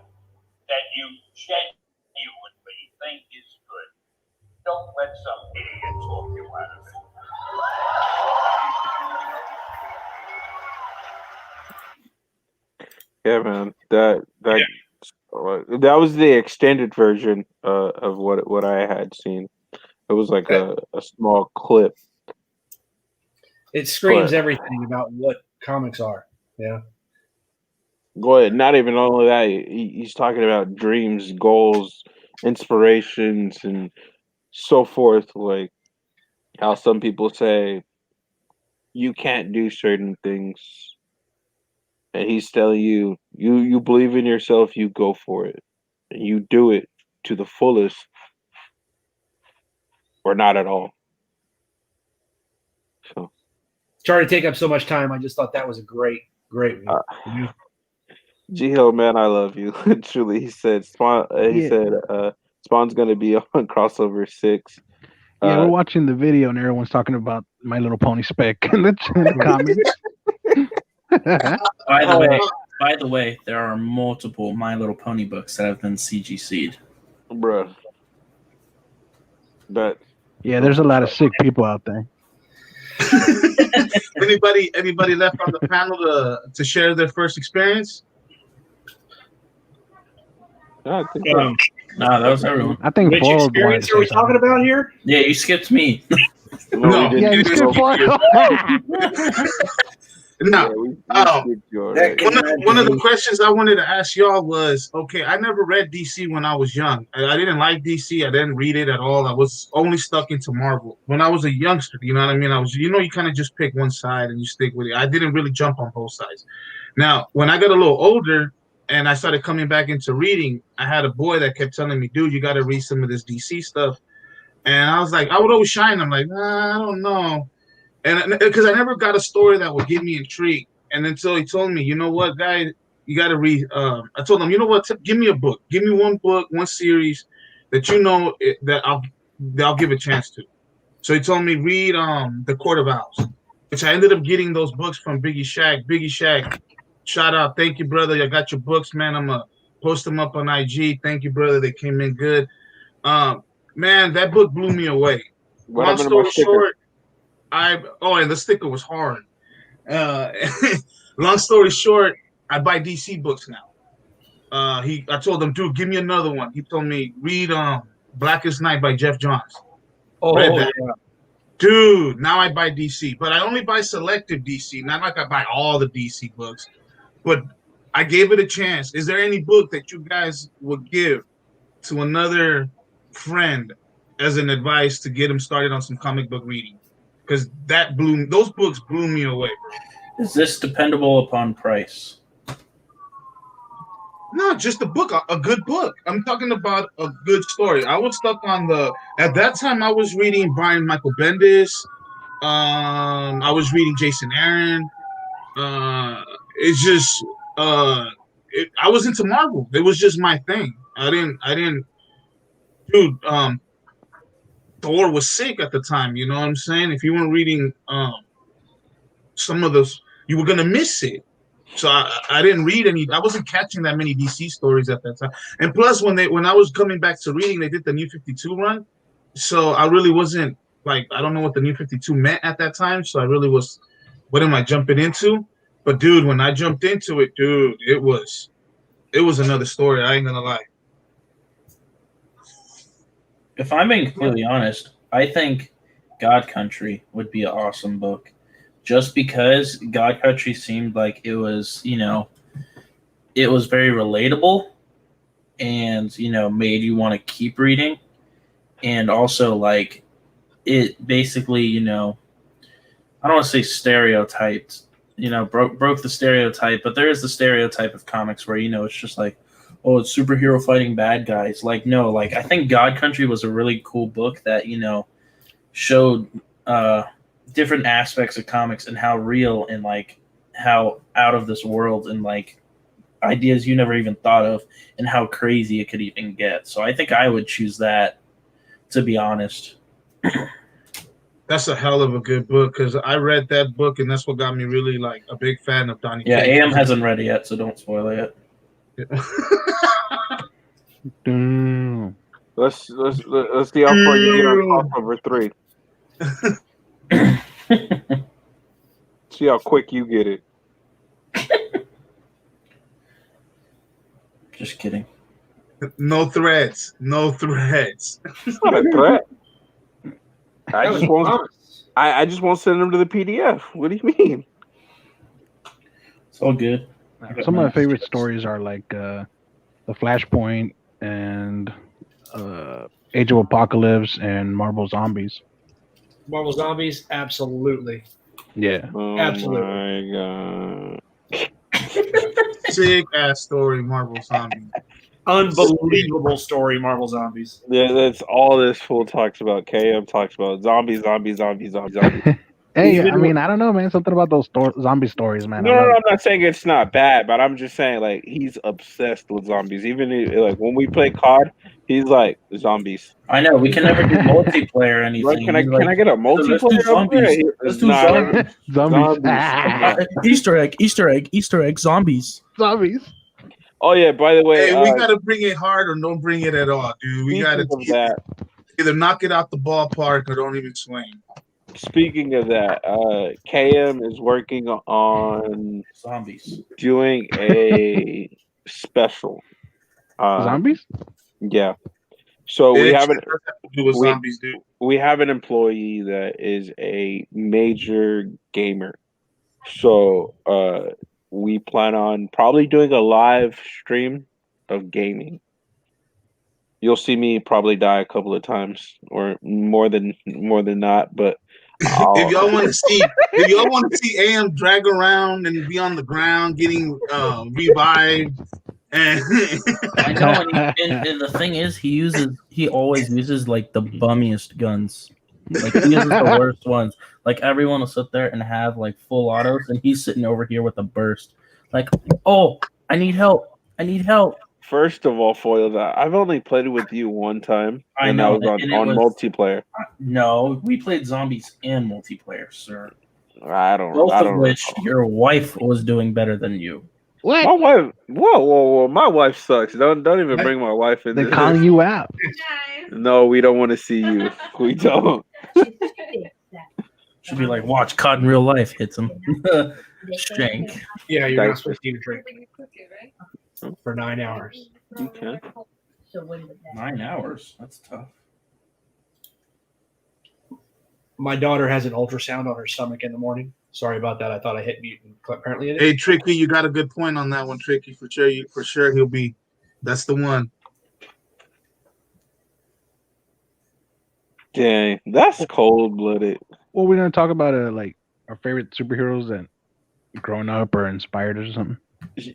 that you genuinely think is good, don't let some idiot talk you out of it. Yeah, man. That was the extended version of what I had seen. It was like a small clip. It screams But- everything about what comics are. Yeah. Go ahead. Not even only that, he's talking about dreams, goals, inspirations, and so forth. Like how some people say you can't do certain things, and he's telling you, you believe in yourself, you go for it, and you do it to the fullest, or not at all. So, Sorry to take up so much time. I just thought that was a great one. Yeah. G Hill, man, I love you. Truly, he said. Spawn. He Yeah. said. Spawn's gonna be on crossover 6. Yeah, we're watching the video and everyone's talking about My Little Pony spec in the comments. By the way, there are multiple My Little Pony books that have been CGC'd. Bruh. But yeah, there's a lot of sick people out there. Anybody left on the panel to share their first experience? I think No, that was everyone. I think Which Foil experience are we talking about here? Yeah, you skipped me. No, we Yeah, you didn't. skipped Foil. No. we skipped you That already. One of the questions I wanted to ask y'all was, okay, I never read DC when I was young. I didn't like DC. I didn't read it at all. I was only stuck into Marvel. When I was a youngster, you know what I mean? You kind of just pick one side and you stick with it. I didn't really jump on both sides. Now, when I got a little older and I started coming back into reading, I had a boy that kept telling me, dude, you got to read some of this DC stuff. And I was like, I would always shine. I'm like, I don't know. And because I never got a story that would get me intrigued. And until he told me, you know what, guy, you got to read. I told him, you know what, give me a book. Give me one book, one series that that I'll give a chance to. So he told me, read The Court of Owls, which I ended up getting those books from Biggie Shaq. Biggie Shaq, shout out. Thank you, brother. I got your books, man. I'm going to post them up on IG. Thank you, brother. They came in good. Man, that book blew me away. What Long happened to my story sticker? short, and the sticker was hard. Long story short, I buy DC books now. I told him, dude, give me another one. He told me, read Blackest Night by Jeff Johns. Read that. Yeah. Dude, now I buy DC, but I only buy selective DC, not like I buy all the DC books. But I gave it a chance. Is there any book that you guys would give to another friend as an advice to get him started on some comic book reading? Because those books blew me away, bro. Is this dependable upon price? No, just a book, a good book. I'm talking about a good story. I was stuck on at that time I was reading Brian Michael Bendis. I was reading Jason Aaron. It's just I was into Marvel. It was just my thing. I didn't dude, Thor was sick at the time, you know what I'm saying? If you weren't reading some of those, you were gonna miss it. So I didn't read any. I wasn't catching that many DC stories at that time. And plus, when I was coming back to reading, they did the New 52 run. So I really wasn't I don't know what the New 52 meant at that time. So I really was, what am I jumping into? But dude, when I jumped into it, dude, it was another story. I ain't gonna lie. If I'm being completely honest, I think God Country would be an awesome book. Just because God Country seemed like it was, it was very relatable and, made you want to keep reading. And also, it basically, I don't want to say stereotyped, broke the stereotype, but there is the stereotype of comics where, it's just like, oh, it's superhero fighting bad guys. No, I think God Country was a really cool book that, showed different aspects of comics and how real and how out of this world and ideas you never even thought of and how crazy it could even get. So I think I would choose that, to be honest. That's a hell of a good book because I read that book and that's what got me really like a big fan of Donny Yeah, Cates. AM hasn't read it yet, so don't spoil it. Mm. Let's see how far you get on crossover 3. See how quick you get it. Just kidding. No threats. No threats. It's not a threat. I That was just won't. promise. I just won't send them to the PDF. What do you mean? It's all good. Some of my favorite stories are like the Flashpoint and Age of Apocalypse and Marvel Zombies. Marvel Zombies, absolutely. Yeah. Oh Absolutely. my god. Sick ass story, Marvel Zombie. Unbelievable story, Marvel Zombies. Yeah, that's all this fool talks about. KM talks about zombies. Hey, Even I mean, I don't know, man. Something about those zombie stories, man. No, I no, love no, it. I'm not saying it's not bad, but I'm just saying like he's obsessed with zombies. Even like when we play COD, he's like zombies. I know we can never do multiplayer or anything. Like, can I He's can I get a let's do multiplayer up there? zombies. Let's do zombies. Zombies. Easter egg, Easter egg, Easter egg, zombies. Zombies. Oh yeah, by the way, Hey, we gotta bring it hard or don't bring it at all, dude. We gotta speaking of that. either knock it out the ballpark or don't even swing. Speaking of that, KM is working on Zombies. doing a special. Zombies? Yeah. So we It have has to do with zombies, dude. we have an employee that is a major gamer. So we plan on probably doing a live stream of gaming. You'll see me probably die a couple of times or more than not, but If y'all want to see AM drag around and be on the ground getting revived, and I know, and the thing is, he always uses like the bummiest guns. Like he uses the worst ones. Like everyone will sit there and have like full autos, and he's sitting over here with a burst. Like, oh, I need help. I need help. First of all, Foil, I've only played with you one time, I and know, that was and on it was- multiplayer. No, we played zombies and multiplayer, sir. I don't. Both I of don't which recall. your wife was doing better than you. What? My wife. Whoa! My wife sucks. Don't even bring my wife in. They're calling you out. No, we don't want to see you. We don't. Should be like, watch COD in real life hits him. Shank. Yeah, you're not Thanks. supposed to even drink for 9 hours. Okay. 9 hours. That's tough. My daughter has an ultrasound on her stomach in the morning. Sorry about that. I thought I hit mute. And apparently it hey, is. Tricky, you got a good point on that one, Tricky. For sure, he'll be. That's the one. Dang, that's cold blooded. Well, we're gonna talk about like our favorite superheroes that growing up or inspired us or something.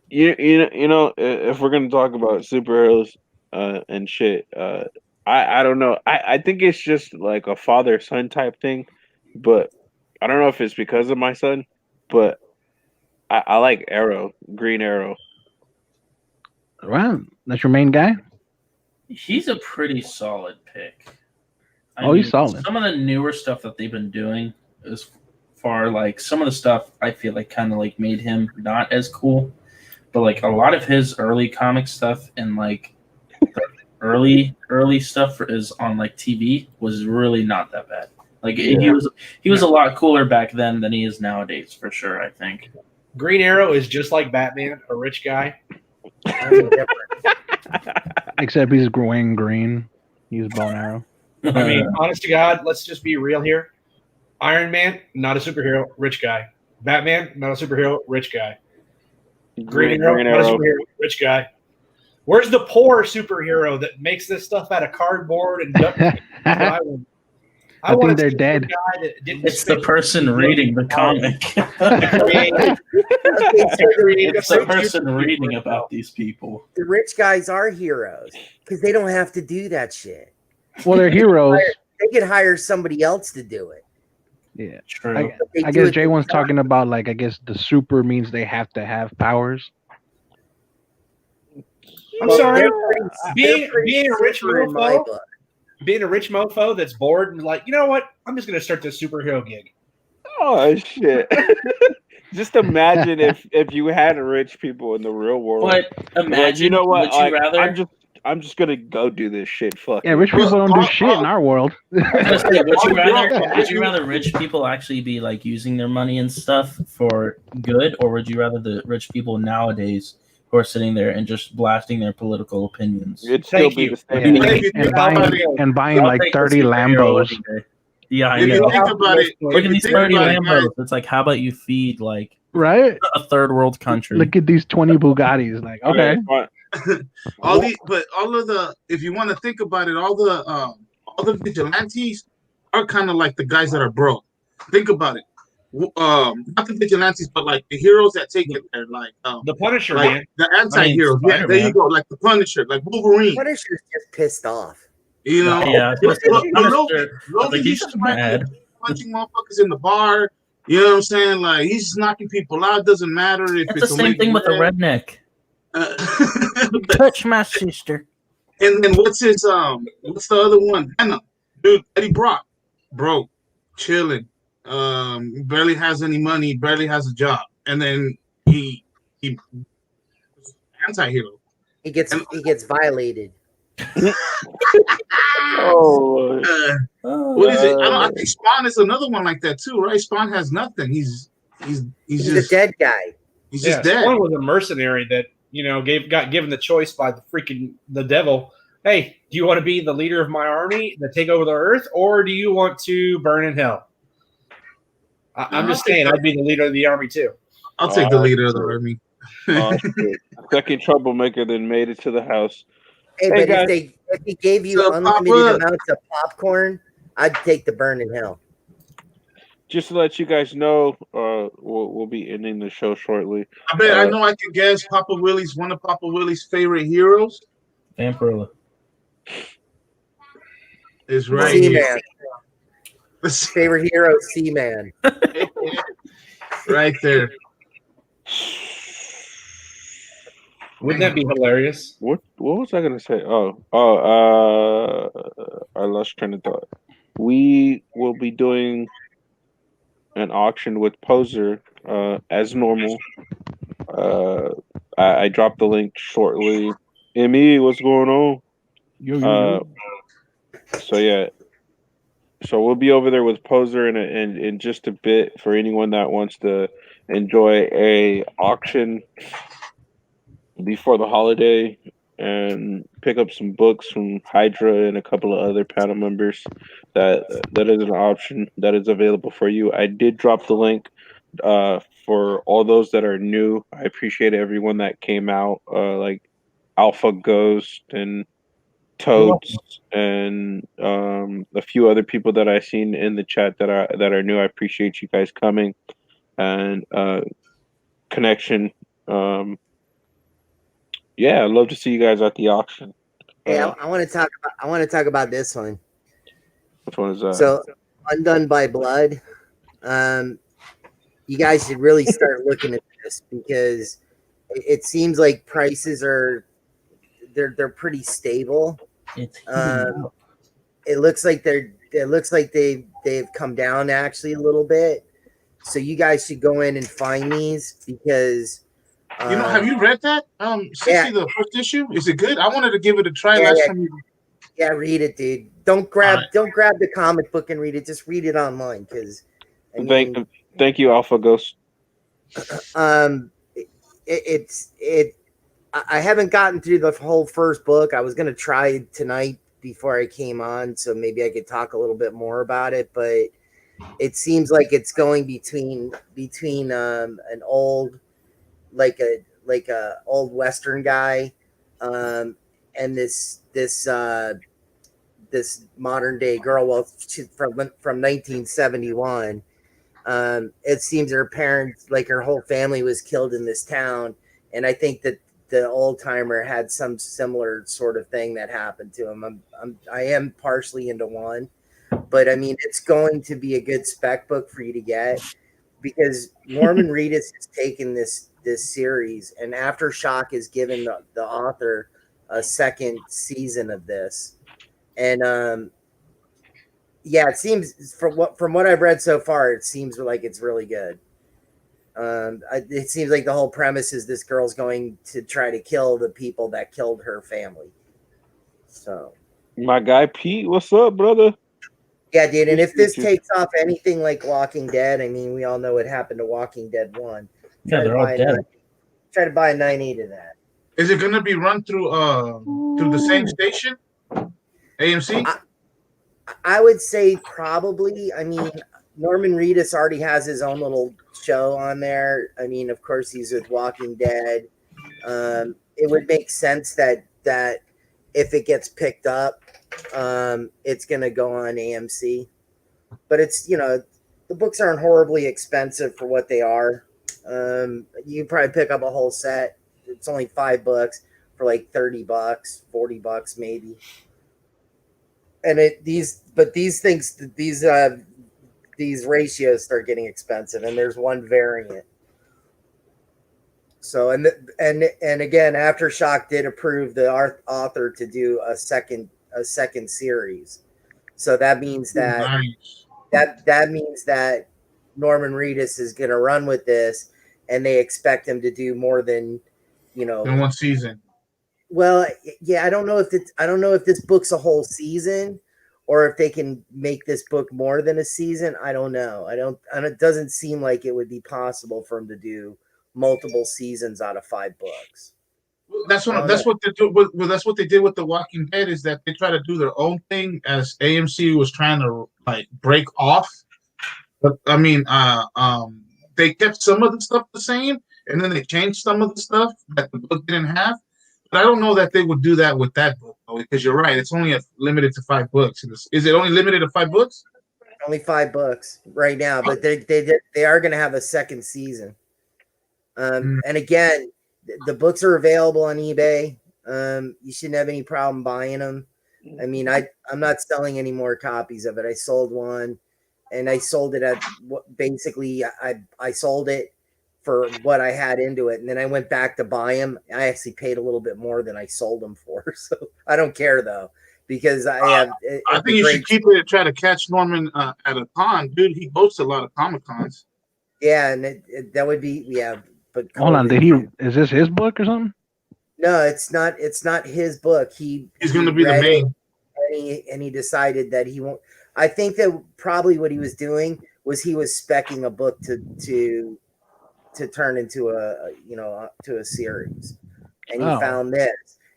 You know, if we're gonna talk about superheroes and shit, I don't know. I think it's just like a father son type thing, but I don't know if it's because of my son, but I like Arrow, Green Arrow. Wow, that's your main guy. He's a pretty solid pick. He's solid. Some of the newer stuff that they've been doing, as far like some of the stuff, I feel like kind of like made him not as cool. But like a lot of his early comic stuff and like the early stuff is on like TV was really not that bad. Like he was a lot cooler back then than he is nowadays, for sure. I think. Green Arrow is just like Batman, a rich guy. Except he's wearing green. He's bow and arrow. I mean, honest to God, let's just be real here. Iron Man, not a superhero, rich guy. Batman, not a superhero, rich guy. Green Arrow, not a superhero, rich guy. Where's the poor superhero that makes this stuff out of cardboard and duct tape? I think they're dead. It's the person reading the comic. It's the person reading about these people. The rich guys are heroes because they don't have to do that shit. Well, they're heroes. They could hire somebody else to do it. Yeah, true. I guess Jay one's talking about like I guess the super means they have to have powers. I'm sorry. Being a rich mofo, being a rich mofo that's bored and like, you know what? I'm just gonna start this superhero gig. Oh shit! Just imagine if you had rich people in the real world. But Like, imagine, you know what? would you Like, rather? I'm just gonna go do this shit. Fuck Yeah, it. rich people don't do Well, shit in our world. I was gonna say, would If you rather rich people actually be like using their money and stuff for good, or would you rather the rich people nowadays who are sitting there and just blasting their political opinions? It'd still Thank be you. the same. Yeah. But if you and think about buying it, and buying I'll like take the 30 superhero Lambos. any day. Yeah, I if you know. think about it, Look if at you these think 30 about it, guys, Lambos. It's like, how about you feed like Right? a third world country? Look at these 20 Bugattis. Like, okay. all of the, if you want to think about it, all the vigilantes are kind of like the guys that are broke. Think about it. Not the vigilantes, but like the heroes that take it there, like The Punisher, like man. the anti-heroes. Yeah, there Spider-Man. you go, like the Punisher, like Wolverine. Punisher's just pissed off. You know, Yeah, I was gonna say the But Punisher, Logan, like, he's he's just just mad. punching motherfuckers in the bar. You know what I'm saying? Like he's just knocking people out. Doesn't matter if It's it's the same thing with the redneck. Touch my sister. And then what's the other one? Venom, dude, Eddie Brock, broke, chilling, barely has any money, barely has a job, and then he anti-hero. He gets violated. Oh, What is it? I think Spawn is another one like that too, right? Spawn has nothing. He's He's just a dead guy. He's Yeah, just dead. Spawn was a mercenary that got given the choice by the devil. Hey, do you want to be the leader of my army that take over the earth, or do you want to burn in hell? I'm just saying, I'd be the leader of the army too. I'll take the leader of the army. oh shit! Second troublemaker then made it to the house. Hey, Hey, but guys. if he gave you So, unlimited Papa- amounts of popcorn, I'd take the burn in hell. Just to let you guys know, we'll be ending the show shortly. I bet I know I can guess Papa Willie's one of Papa Willie's favorite heroes Vampirilla. is right here. Seaman. Favorite hero, Seaman. Right there. Wouldn't that be hilarious? What was I gonna say? I lost train of thought. We will be doing an auction with Poser, as normal. I dropped the link shortly. Me, what's going on? Yo. So yeah. So we'll be over there with Poser in just a bit for anyone that wants to enjoy a auction before the holiday and pick up some books from Hydra and a couple of other panel members. That is an option that is available for you. I did drop the link for all those that are new. I appreciate everyone that came out, like Alpha Ghost and Toads and a few other people that I've seen in the chat that are new. I appreciate you guys coming and Connection. Yeah, I'd love to see you guys at the auction. Hey, I want to talk about this one. Which one is that? So, Undone by Blood. You guys should really start looking at this because it seems like prices they're pretty stable. It looks like they've come down actually a little bit. So you guys should go in and find these because have you read that? The first issue? Is it good? I wanted to give it a try time. Yeah, read it, dude. Don't grab the comic book and read it. Just read it online because thank you, Alpha Ghost. I haven't gotten through the whole first book. I was gonna try tonight before I came on, so maybe I could talk a little bit more about it. But it seems like it's going between an old like a old Western guy, and this modern day girl. Well, from 1971. It seems her parents, like her whole family, was killed in this town, and I think that the old timer had some similar sort of thing that happened to him. I am partially into one, but I mean it's going to be a good spec book for you to get because Norman Reedus has taken this series, and Aftershock has given the author a second season of this. And yeah, it seems from what I've read so far, it seems like it's really good. It seems like the whole premise is this girl's going to try to kill the people that killed her family. So My guy Pete, what's up, brother? yeah, dude. And if this Appreciate you. takes off anything like Walking Dead, I mean, we all know what happened to Walking Dead 1. Yeah, they're all dead. Try to buy a 9.8 of that. Is it gonna be run through the same station, AMC? I would say probably. I mean, Norman Reedus already has his own little show on there. I mean, of course, he's with Walking Dead. It would make sense that if it gets picked up, it's going to go on AMC. But it's, the books aren't horribly expensive for what they are. You probably pick up a whole set. It's only 5 books for like $30, $40 maybe. And these ratios start getting expensive, and there's one variant. So and again, Aftershock did approve the author to do a second series. So that means that Nice. that means that Norman Reedus is going to run with this, and they expect him to do more than In one season. Well, yeah, I don't know if this book's a whole season, or if they can make this book more than a season. I don't know. It doesn't seem like it would be possible for him to do multiple seasons out of 5 books. That's what they do. Well, that's what they did with The Walking Dead, is that they try to do their own thing as AMC was trying to like break off. But I mean, they kept some of the stuff the same, and then they changed some of the stuff that the book didn't have. But I don't know that they would do that with that book, though, because you're right. It's only limited to 5 books. Is it only limited to 5 books? Only 5 books right now, but they are going to have a second season. And again, the books are available on eBay. You shouldn't have any problem buying them. I mean, I'm not selling any more copies of it. I sold one, and I sold it at basically I sold it for what I had into it, and then I went back to buy them. I actually paid a little bit more than I sold them for, so I don't care though, because I think you should keep it and try to catch Norman at a con, dude. He hosts a lot of Comic Cons. Yeah, and that would be But hold on, is this his book or something? No, it's not. It's not his book. He's going to be the main. And he decided that he won't. I think that probably what he was doing was he was speccing a book to turn into to a series, and he found this,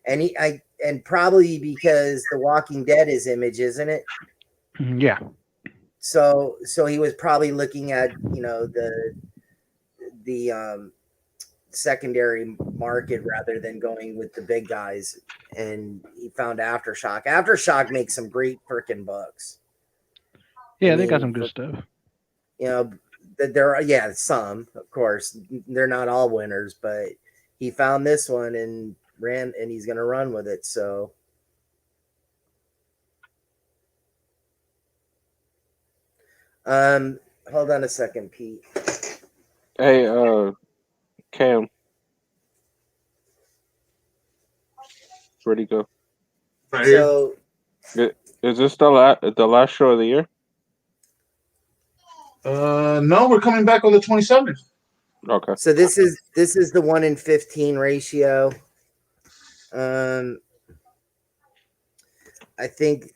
and probably because The Walking Dead is Image, isn't it? Yeah. So he was probably looking at the secondary market rather than going with the big guys, and he found Aftershock. Aftershock makes some great freaking books. Yeah, they got some good stuff. There are some, of course, they're not all winners, but he found this one and he's gonna run with it. So hold on a second, Pete. Hey, Cam. Where'd he go? Right so here. Is this the last show of the year? No, we're coming back on the 27th. Okay. So this is the 1-in-15 ratio. I think.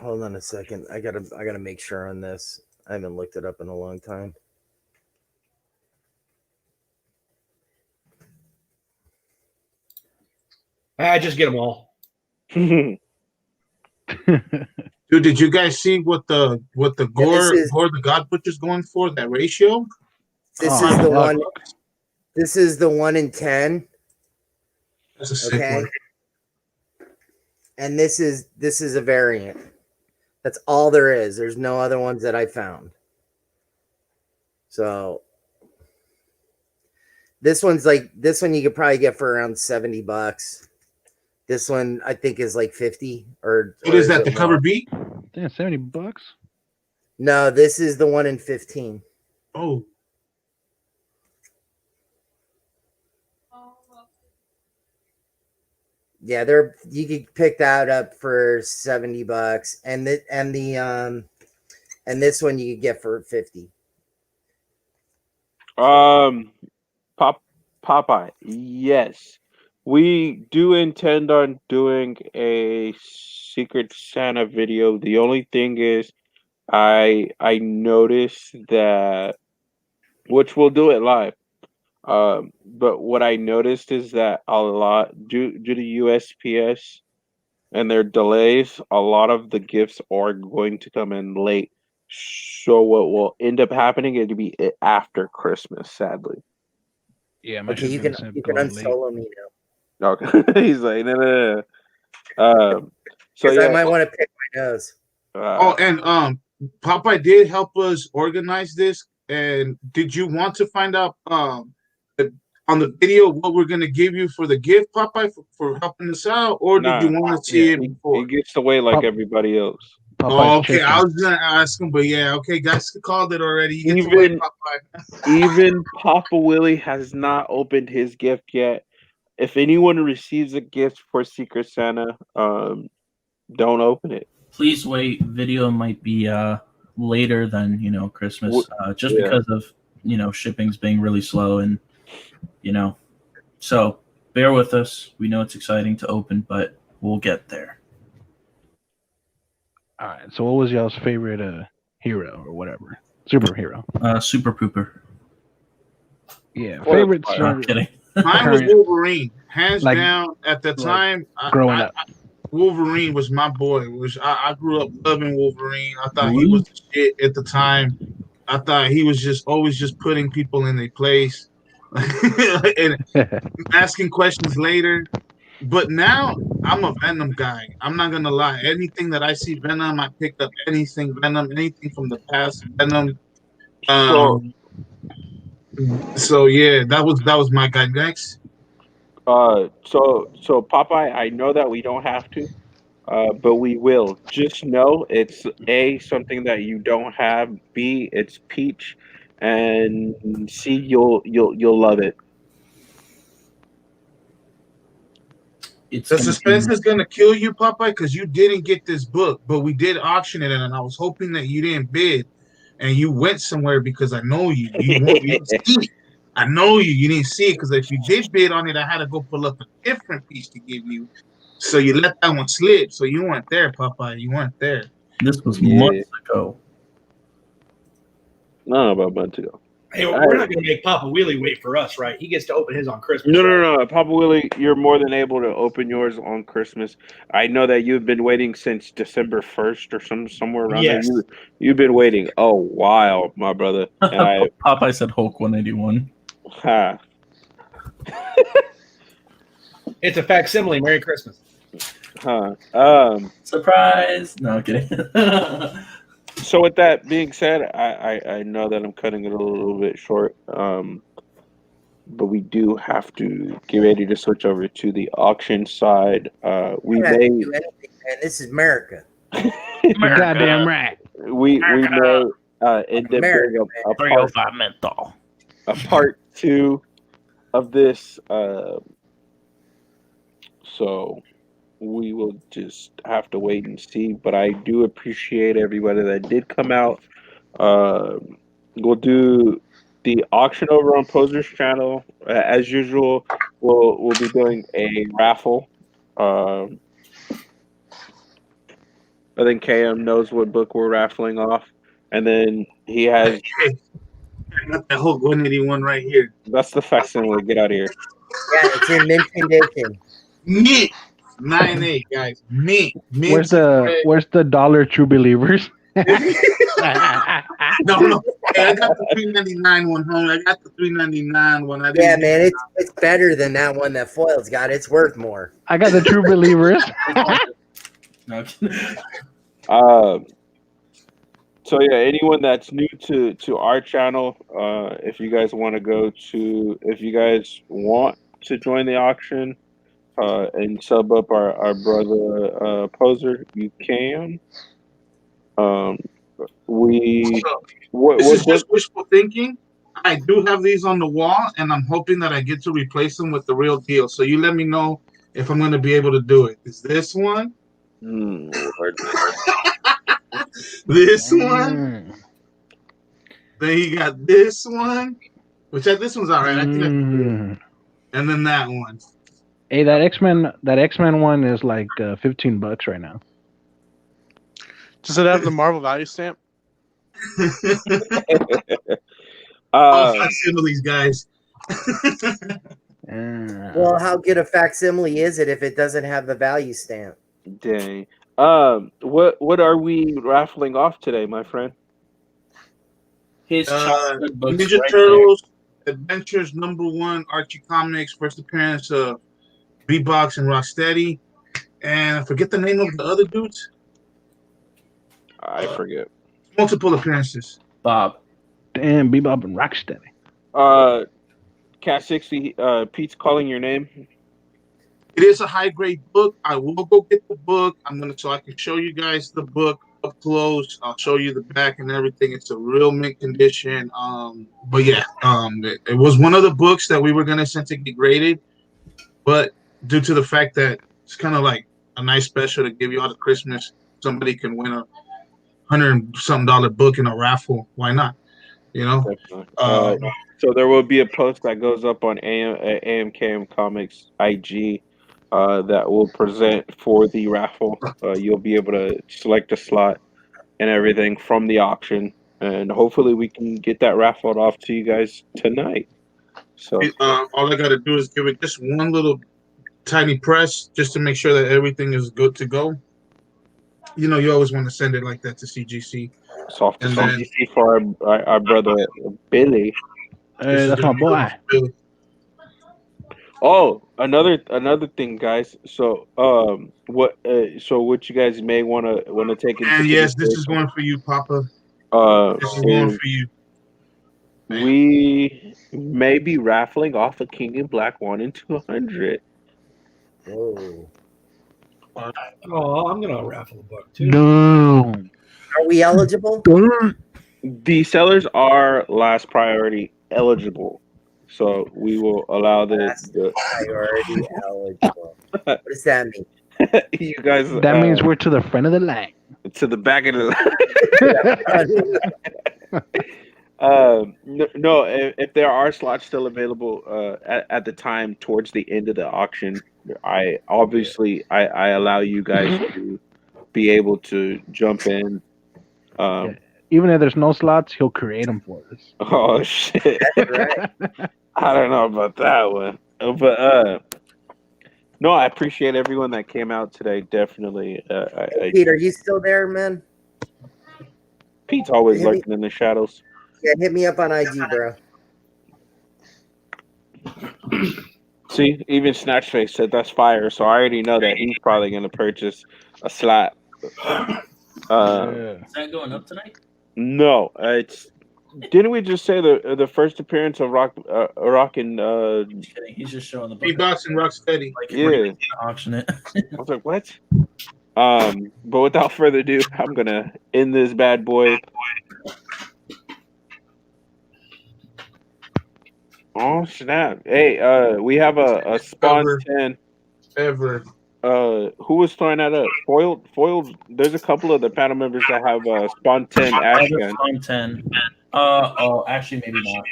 Hold on a second. I gotta make sure on this. I haven't looked it up in a long time. I just get them all. Dude, did you guys see what the Gore the God Butcher's going for, that ratio? This is the one. This is the 1-in-10. That's a sick one. And this is a variant. That's all there is. There's no other ones that I found. So this one you could probably get for around $70. This one I think is like 50 or what is that, the cover B? Yeah, $70. No, this is the 1-in-15. Oh. Yeah, you could pick that up for $70, and this one you could get for 50. Popeye, yes. We do intend on doing a Secret Santa video. The only thing is I noticed that, which we'll do it live. But what I noticed is that a lot due to USPS and their delays, a lot of the gifts are going to come in late. So what will end up happening, it'll be after Christmas, sadly. Yeah, my Okay, shit's you gonna can go late. unsolo me now. Okay. He's like, no. So Because I yeah. might want to pick my nose. And Popeye did help us organize this. And did you want to find out on the video what we're gonna give you for the gift, Popeye, for helping us out, or did you want to see it before? He gets away like Pop- everybody else. Oh, okay, chicken. I was gonna ask him, but yeah, okay, guys called it already. He gets away, Popeye. Even Papa Willie has not opened his gift yet. If anyone receives a gift for Secret Santa, don't open it. Please wait. Video might be later than Christmas, just because of shipping's being really slow, and so bear with us. We know it's exciting to open, but we'll get there. All right. So, what was y'all's favorite hero or whatever superhero? Super Pooper. Yeah, Well, favorite. I'm kidding. Mine was Wolverine, hands Like- down. At the time, growing up. Wolverine was my boy. I grew up loving Wolverine. I thought he was the shit at the time. I thought he was just always just putting people in their place and asking questions later. But now I'm a Venom guy. I'm not gonna lie. Anything that I see Venom, I picked up anything Venom, anything from the past Venom. So yeah, that was my guy. Next. So Popeye, I know that we don't have to, but we will. Just know it's A, something that you don't have. B, it's peach, and C, you'll love it. The suspense is gonna kill you, Popeye, because you didn't get this book, but we did auction it, and I was hoping that you didn't bid, and you went somewhere because I know you. You didn't see it. I know you. You didn't see it because if you did bid on it, I had to go pull up a different piece to give you. So you let that one slip. So you weren't there, Popeye. You weren't there. This was months ago. No, about months ago. Hey, we're not going to make Papa Wheelie wait for us, right? He gets to open his on Christmas. No. Papa Willie, you're more than able to open yours on Christmas. I know that you've been waiting since December 1st or somewhere around there. You've been waiting a while, my brother. And Popeye said Hulk 181. It's a facsimile. Merry Christmas. Surprise! No, I'm kidding. So with that being said, I know that I'm cutting it a little bit short, but we do have to get ready to switch over to the auction side. We may do anything, man. This is America. Goddamn right. We may end up doing a part 2 of this. So we will just have to wait and see. But I do appreciate everybody that did come out. We'll do the auction over on Poser's channel. As usual, we'll be doing a raffle. I think KM knows what book we're raffling off. And then he has... I got the Hulk 181 right here. That's the facsimile. Get out of here. Yeah, it's in mint condition. Mint. 9.8, guys. Mint. Where's the dollar True Believers? No. Hey, I got the $3.99 one home. I got the $3.99 one. Yeah, man, it's better than that one that Foil's got. It's worth more. I got the True Believers. So yeah, anyone that's new to our channel, if you guys want to join the auction and sub up our brother Poser, you can. This is just wishful thinking. I do have these on the wall, and I'm hoping that I get to replace them with the real deal. So you let me know if I'm gonna be able to do it. Is this one? Lord. This one? Then you got this one, this one's all right. I think I can do it. And then that one. Hey, that X-Men one is like $15 right now. Does it have the Marvel value stamp? Facsimiles, guys. Well, how good a facsimile is it if it doesn't have the value stamp? Dang. What are we raffling off today, my friend? His childhood books Ninja right Turtles Adventures #1 Archie Comics, first appearance of Bebox and Rocksteady, and I forget the name of the other dudes. I forget. Multiple appearances. Bob. Damn, Bebop and Rocksteady. Cat 60. Pete's calling your name. It is a high grade book. I will go get the book. So I can show you guys the book up close. I'll show you the back and everything. It's a real mint condition. But yeah, it was one of the books that we were gonna send to get graded, but due to the fact that it's kind of like a nice special to give you all to Christmas, somebody can win a $100-something book in a raffle. Why not? You know. So there will be a post that goes up on AMKM Comics IG that will present for the raffle. You'll be able to select a slot and everything from the auction, and hopefully we can get that raffled off to you guys tonight. So all I got to do is give it just one little tiny press just to make sure that everything is good to go. You know, you always want to send it like that to CGC. Soft to CGC for our brother Billy. Hey, that's my boy. Oh, another thing, guys. So, what you guys may want to take into and yes, this is going for you, Papa. This is going for you. We may be raffling off a King in Black 1 in 200. Whoa. Oh, I'm gonna raffle a book too. No. Are we eligible? The sellers are last priority eligible, so we will allow the priority eligible. What does that mean? You guys. That means we're to the front of the line. To the back of the no, if there are slots still available at the time towards the end of the auction, I allow you guys to be able to jump in. Even if there's no slots, he'll create them for us. Oh shit! Right. I don't know about that one, but no, I appreciate everyone that came out today. Definitely, Peter, you still there, man? Pete's always lurking in the shadows. Yeah, hit me up on IG, bro. See, even Snatchface said that's fire, so I already know that he's probably going to purchase a slot. Is that going up tonight? No, it's. Didn't we just say the first appearance of Rock and? He's just showing the Bebox and Rocksteady. Like, yeah, auction it. I was like, what? But without further ado, I'm gonna end this bad boy. Oh snap! Hey, we have a Spawn 10. Ever. Who was throwing that up? Foiled. There's a couple of the panel members that have Spawn 10 ash gun. Spawn 10. Actually, maybe not.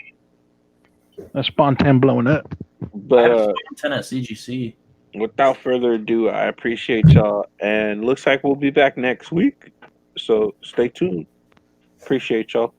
A Spawn 10 blowing up. But 10 at CGC. Without further ado, I appreciate y'all, and looks like we'll be back next week. So stay tuned. Appreciate y'all.